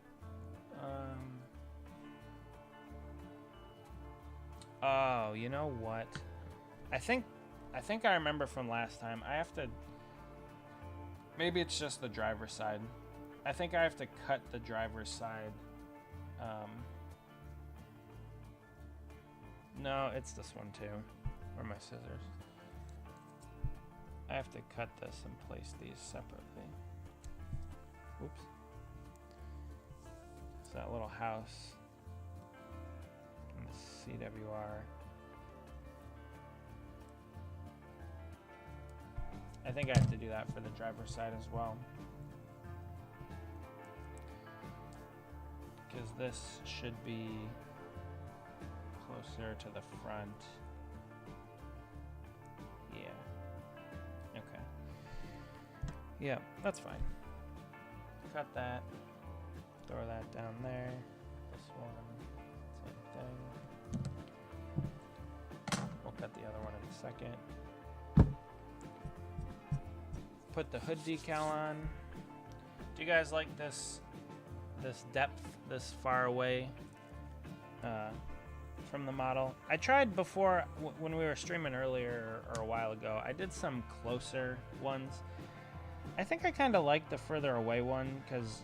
Oh, you know what? I think I remember from last time. I have to... Maybe it's just the driver's side. I think I have to cut the driver's side. No, it's this one too. Where are my scissors? I have to cut this and place these separately. Oops. It's that little house. And the CWR. I think I have to do that for the driver's side as well. Because this should be closer to the front. Yeah. Okay. Yeah, that's fine. Cut that. Throw that down there. This one, same thing. We'll cut the other one in a second. Put the hood decal on. Do you guys like this depth, this far away from the model? I tried before when we were streaming earlier or a while ago. I did some closer ones. I think I kind of like the further away one because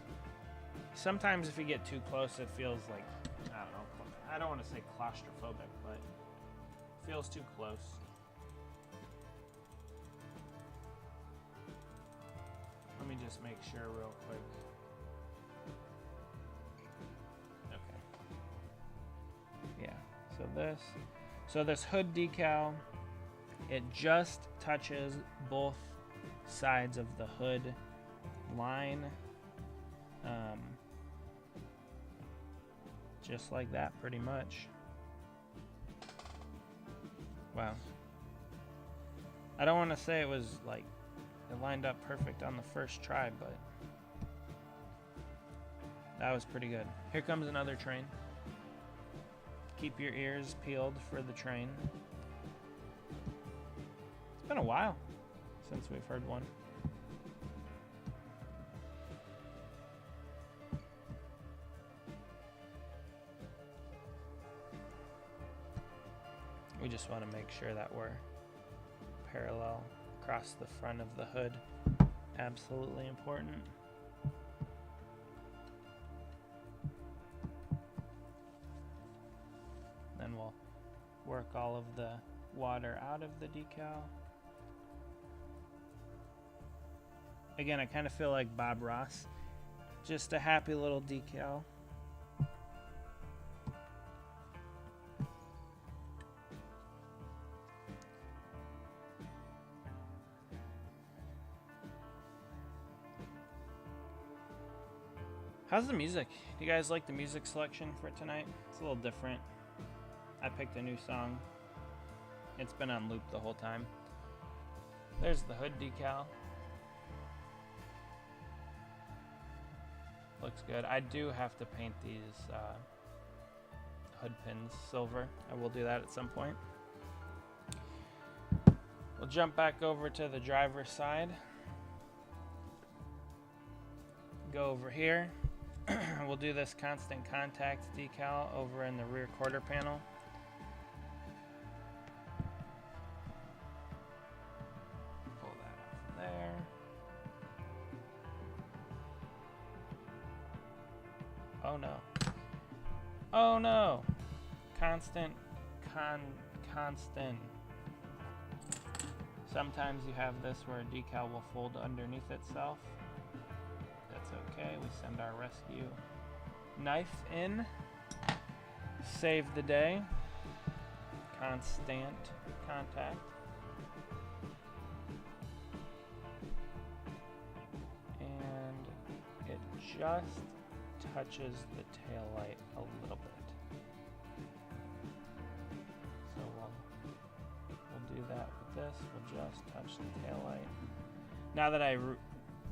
sometimes if you get too close, it feels like, I don't know, I don't want to say claustrophobic, but it feels too close. Let me just make sure real quick. Okay. Yeah, so this hood decal, it just touches both sides of the hood line. Just like that, pretty much. Wow. I don't want to say it was like it lined up perfect on the first try, but That was pretty good. Here comes another train. Keep your ears peeled for the train. It's been a while since we've heard one. We just want to make sure that we're parallel across the front of the hood. Absolutely important. Then we'll work all of the water out of the decal. Again, I kind of feel like Bob Ross. Just a happy little decal. How's the music? Do you guys like the music selection for tonight? It's a little different. I picked a new song. It's been on loop the whole time. There's the hood decal. Looks good. I do have to paint these hood pins silver. I will do that at some point. We'll jump back over to the driver's side. Go over here. We'll do this constant contact decal over in the rear quarter panel. Pull that off there. Oh no. Oh no. Constant. Sometimes you have this where a decal will fold underneath itself. That's okay. We send our rescue knife in. Save the day. Constant contact. And it just touches the tail light a little bit. So we'll do that with this. We'll just touch the tail light. Now that I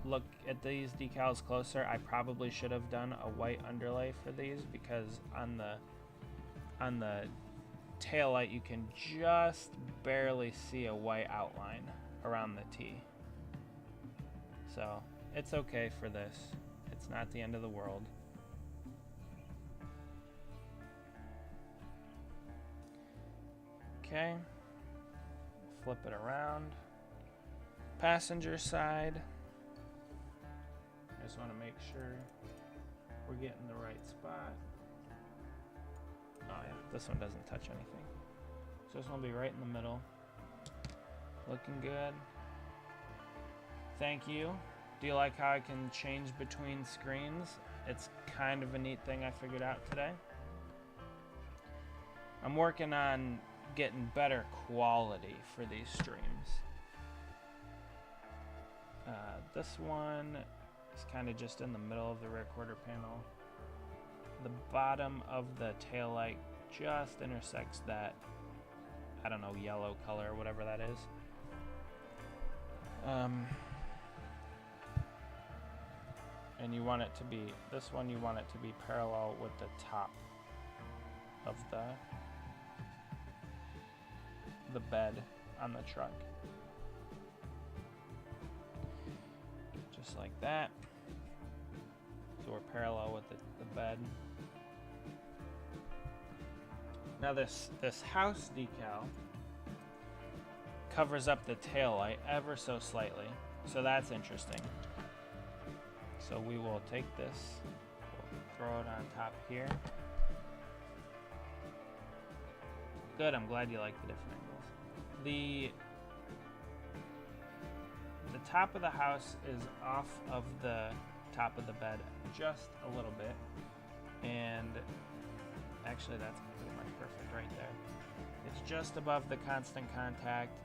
look at these decals closer, I probably should have done a white underlay for these, because on the tail light you can just barely see a white outline around the T. So it's okay for this. It's not the end of the world. Okay. Flip it around. Passenger side. I just want to make sure we're getting the right spot. Oh yeah, this one doesn't touch anything. So this one will be right in the middle. Looking good. Thank you. Do you like how I can change between screens? It's kind of a neat thing I figured out today. I'm working on getting better quality for these streams. This one is kind of just in the middle of the rear quarter panel. The bottom of the taillight just intersects that, I don't know, yellow color or whatever that is. And you want it to be, this one you want it to be parallel with the top of the bed on the truck. Just like that. So we're parallel with the bed. Now this house decal covers up the tail light ever so slightly. So that's interesting. So we will take this, we'll throw it on top here. Good, I'm glad you like the different angles. The top of the house is off of the top of the bed just a little bit. And actually that's pretty much perfect right there. It's just above the constant contact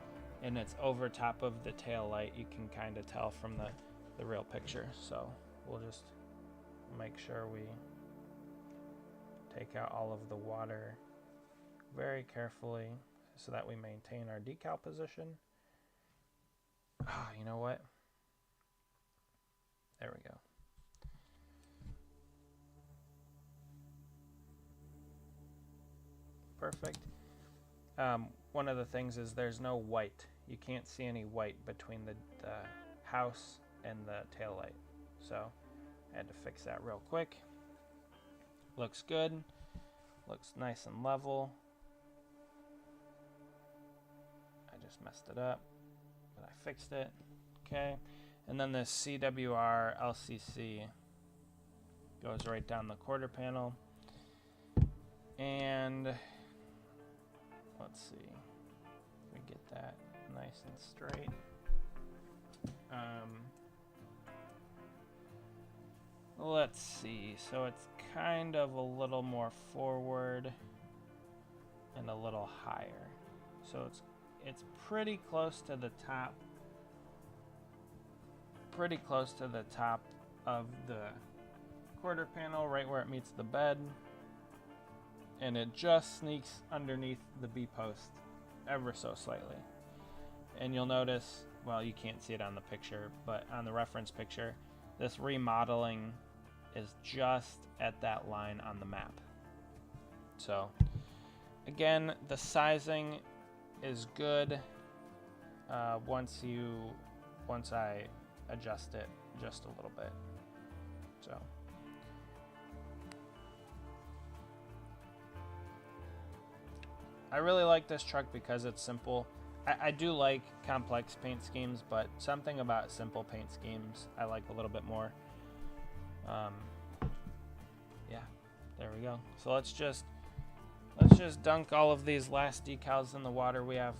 and it's over top of the tail light. You can kind of tell from the real picture. So we'll just make sure we take out all of the water very carefully so that we maintain our decal position. Oh, you know what? There we go. perfect. One of the things is there's no white. You can't see any white between the house and the taillight. So I had to fix that real quick. Looks good. Looks nice and level. I just messed it up, but I fixed it. Okay. And then this CWR LCC goes right down the quarter panel. And let's see if we get that nice and straight. Let's see. So it's kind of a little more forward and a little higher. So it's pretty close to the top. Pretty close to the top of the quarter panel, right where it meets the bed. And it just sneaks underneath the B-post ever so slightly. And you'll notice, well, you can't see it on the picture, but on the reference picture, this remodeling is just at that line on the map. So, again, the sizing is good once I adjust it just a little bit. So. I really like this truck because it's simple. I do like complex paint schemes, but something about simple paint schemes I like a little bit more. Yeah, there we go. So let's just dunk all of these last decals in the water. We have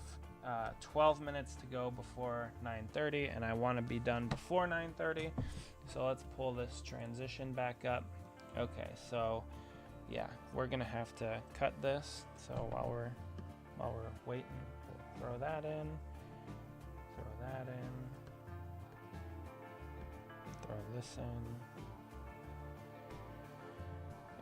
12 minutes to go before 9:30, and I want to be done before 9:30. So let's pull this transition back up. Okay, so yeah, we're gonna have to cut this. So while we're waiting, we'll throw that in, throw this in,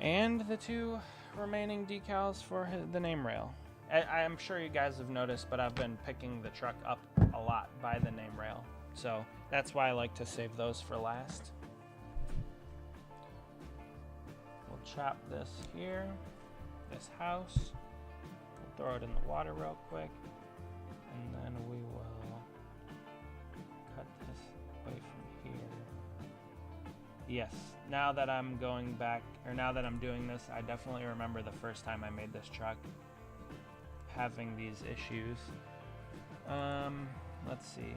and the two remaining decals for the name rail. I'm sure you guys have noticed, but I've been picking the truck up a lot by the name rail, so that's why I like to save those for last. We'll chop this here, this house. We'll throw it in the water real quick, and then we will cut this away from here. Yes, now that I'm going back, or now that I'm doing this, I definitely remember the first time I made this truck having these issues. Let's see.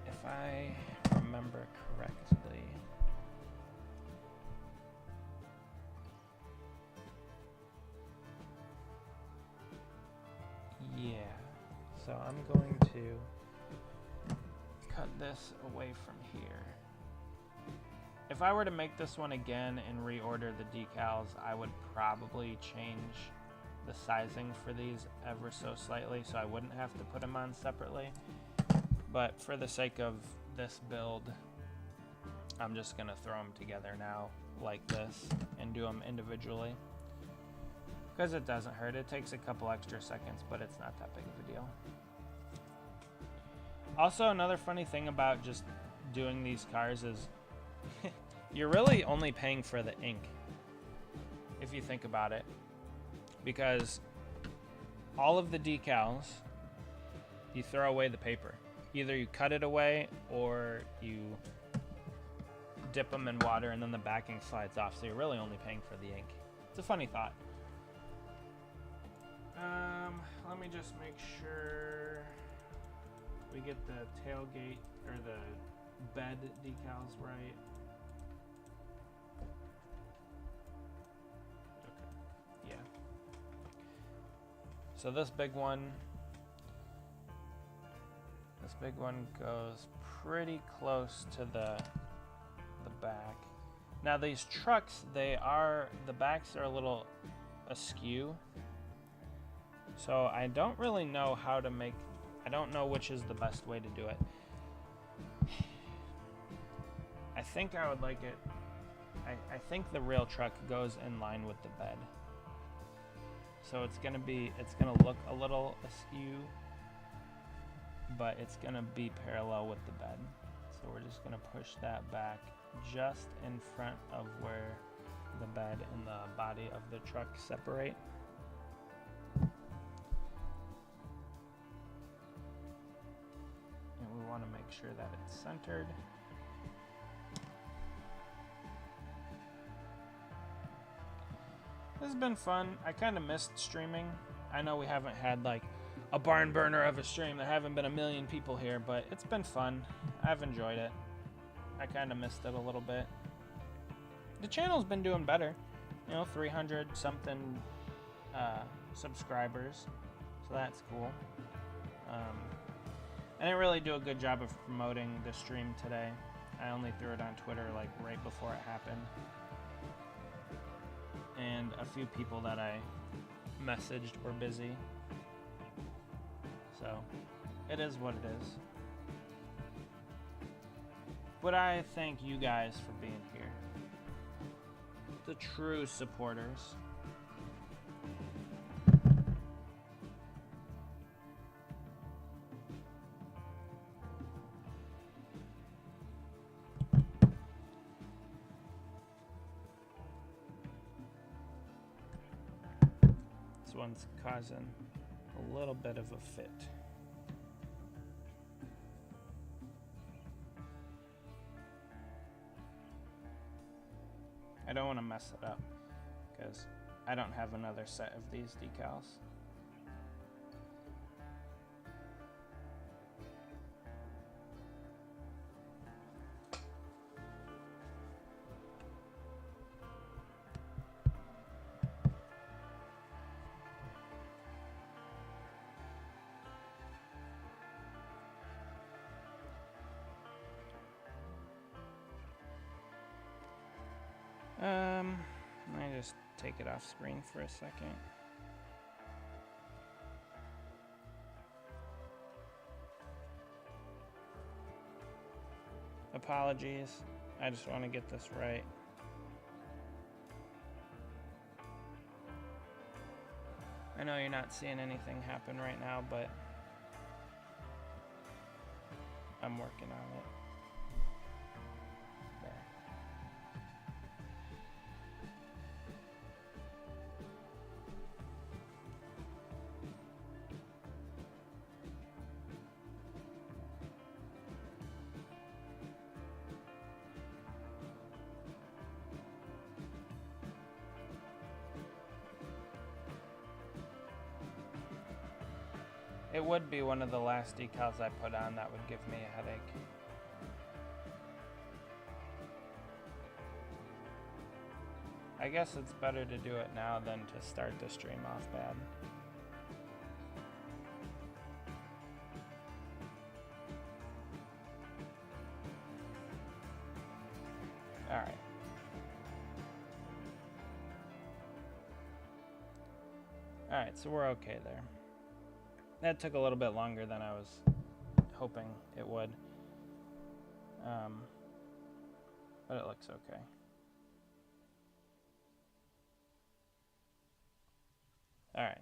If I remember correctly, yeah, so I'm going to cut this away from here. If I were to make this one again and reorder the decals, I would probably change the sizing for these ever so slightly so I wouldn't have to put them on separately. But for the sake of this build, I'm just going to throw them together now like this and do them individually. Because it doesn't hurt. It takes a couple extra seconds, but it's not that big of a deal. Also, another funny thing about just doing these cars is you're really only paying for the ink, if you think about it, because all of the decals, you throw away the paper. Either you cut it away or you dip them in water and then the backing slides off, so you're really only paying for the ink. It's a funny thought. Let me just make sure we get the tailgate or the bed decals right. Okay, yeah. So this big one goes pretty close to the back. Now these trucks, the backs are a little askew. So I don't really know how to make, I don't know which is the best way to do it. I think I would like it, I think the rail truck goes in line with the bed. So it's gonna look a little askew, but it's gonna be parallel with the bed. So we're just gonna push that back just in front of where the bed and the body of the truck separate. And we want to make sure that it's centered. This has been fun. I kind of missed streaming. I know we haven't had like a barn burner of a stream. There haven't been a million people here, but it's been fun. I've enjoyed it. I kind of missed it a little bit. The channel's been doing better. 300 something subscribers. So that's cool. I didn't really do a good job of promoting the stream today. I only threw it on Twitter like right before it happened. And a few people that I messaged were busy. So it is what it is. But I thank you guys for being here. The true supporters. This one's causing a little bit of a fit. I don't want to mess it up because I don't have another set of these decals. Let me just take it off screen for a second. Apologies. I just want to get this right. I know you're not seeing anything happen right now, but I'm working on it. It would be one of the last decals I put on that would give me a headache. I guess it's better to do it now than to start the stream off bad. Alright. Alright, so we're okay there. That took a little bit longer than I was hoping it would. But it looks okay. Alright.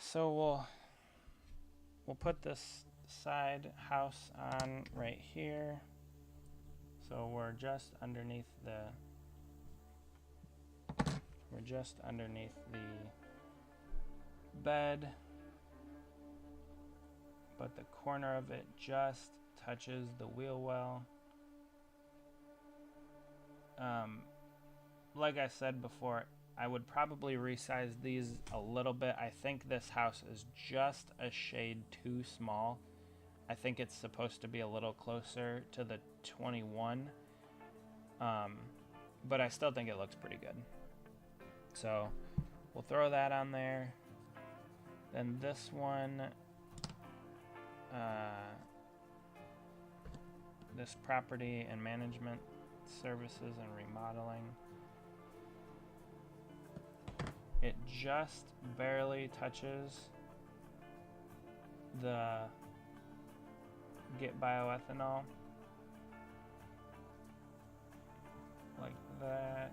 So we'll put this side house on right here. So we're just underneath the bed, but the corner of it just touches the wheel well. Like I said before, I would probably resize these a little bit. I think this house is just a shade too small. I think it's supposed to be a little closer to the 21, but I still think it looks pretty good. So we'll throw that on there. Then this one, this property and management services and remodeling. It just barely touches the get bioethanol, like that.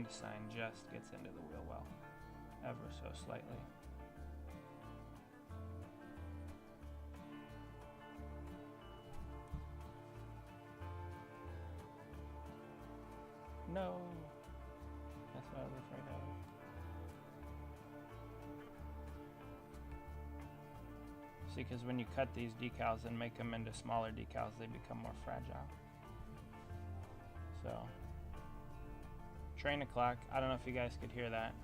and sign just gets into the wheel well, ever so slightly. No, that's what I was afraid of. See, because when you cut these decals and make them into smaller decals, they become more fragile. So, train o'clock. I don't know if you guys could hear that.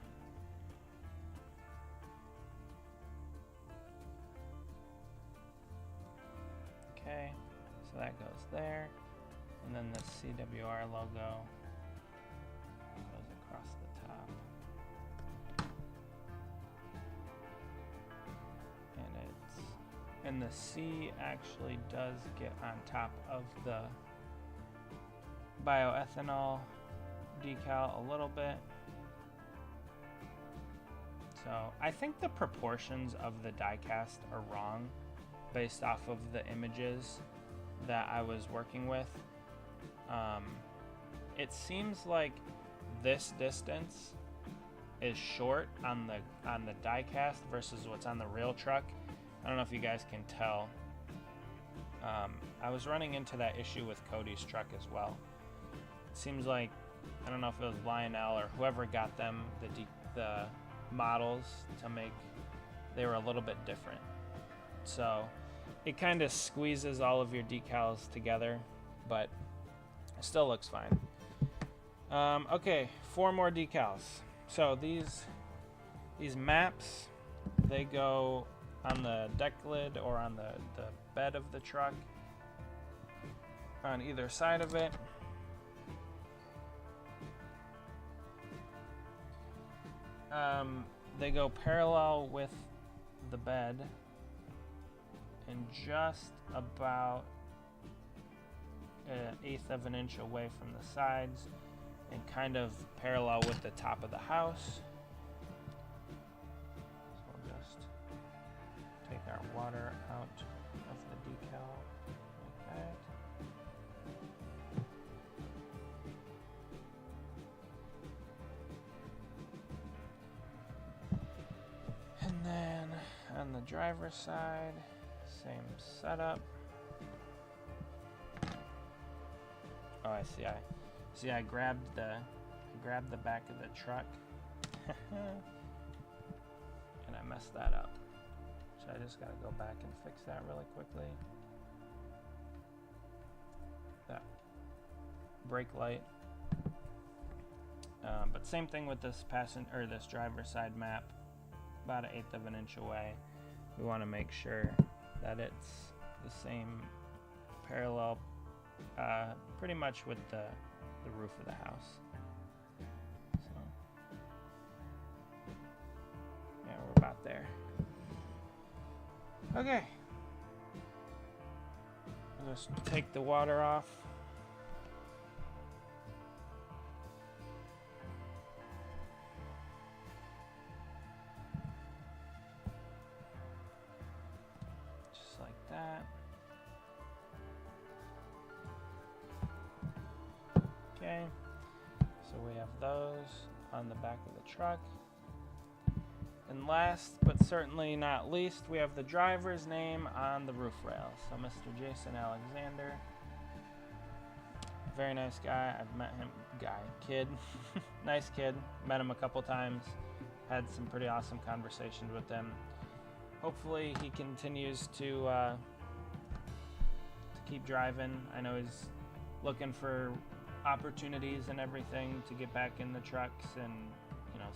Okay, so that goes there. And then the CWR logo goes across the top. And the C actually does get on top of the bioethanol decal a little bit. So I think the proportions of the diecast are wrong based off of the images that I was working with. It seems like this distance is short on the diecast versus what's on the real truck. I don't know if you guys can tell. I was running into that issue with Cody's truck as well. It seems like, I don't know if it was Lionel or whoever got them the models to make, they were a little bit different. So it kind of squeezes all of your decals together, but it still looks fine. Okay, 4 more decals. So these maps, they go on the deck lid or on the bed of the truck on either side of it. They go parallel with the bed and just about 1/8 of an inch away from the sides and kind of parallel with the top of the house. So we'll just take our water out of the decal like that. And then on the driver's side, same setup. Oh, I see. I grabbed the back of the truck, and I messed that up. So I just gotta go back and fix that really quickly. That brake light. But same thing with this this driver's side map. About 1/8 of an inch away. We want to make sure that it's the same parallel, pretty much with the roof of the house. So yeah, we're about there. Okay, I'll just take the water off. That. Okay, so we have those on the back of the truck. And last but certainly not least, we have the driver's name on the roof rail. So Mr. Jayson Alexander, very nice guy. I've met him, kid, nice kid. Met him a couple times, had some pretty awesome conversations with him. Hopefully he continues to keep driving. I know he's looking for opportunities and everything to get back in the trucks, and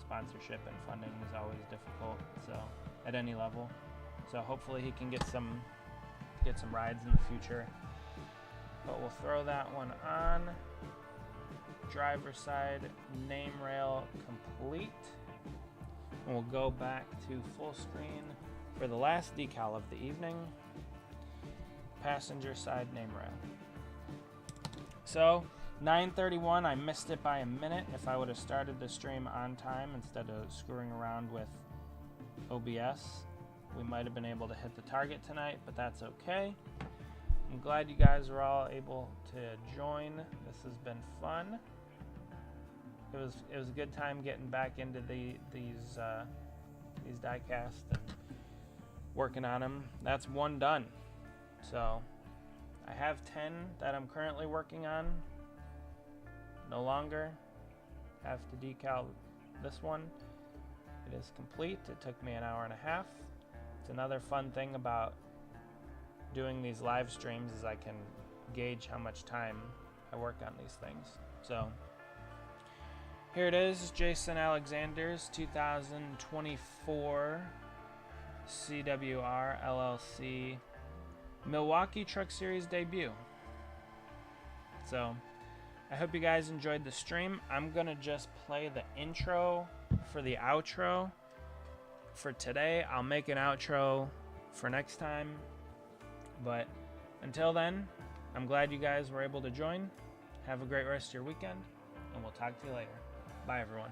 sponsorship and funding is always difficult. So at any level, so hopefully he can get some rides in the future. But we'll throw that one on. Driver's side name rail complete. And we'll go back to full screen for the last decal of the evening, passenger side name rail. So 9:31, I missed it by a minute. If I would have started the stream on time instead of screwing around with OBS, we might have been able to hit the target tonight, but that's okay. I'm glad you guys were all able to join. This has been fun. it was a good time getting back into these diecast and working on them. That's one done. So I have 10 that I'm currently working on. No longer have to decal this one. It is complete. It took me an hour and a half. It's another fun thing about doing these live streams is I can gauge how much time I work on these things. So here it is, Jason Alexander's 2024 CWR LLC Milwaukee Truck Series debut. So I hope you guys enjoyed the stream. I'm gonna just play the intro for the outro for today. I'll make an outro for next time, but until then, I'm glad you guys were able to join. Have a great rest of your weekend, and we'll talk to you later. Bye, everyone.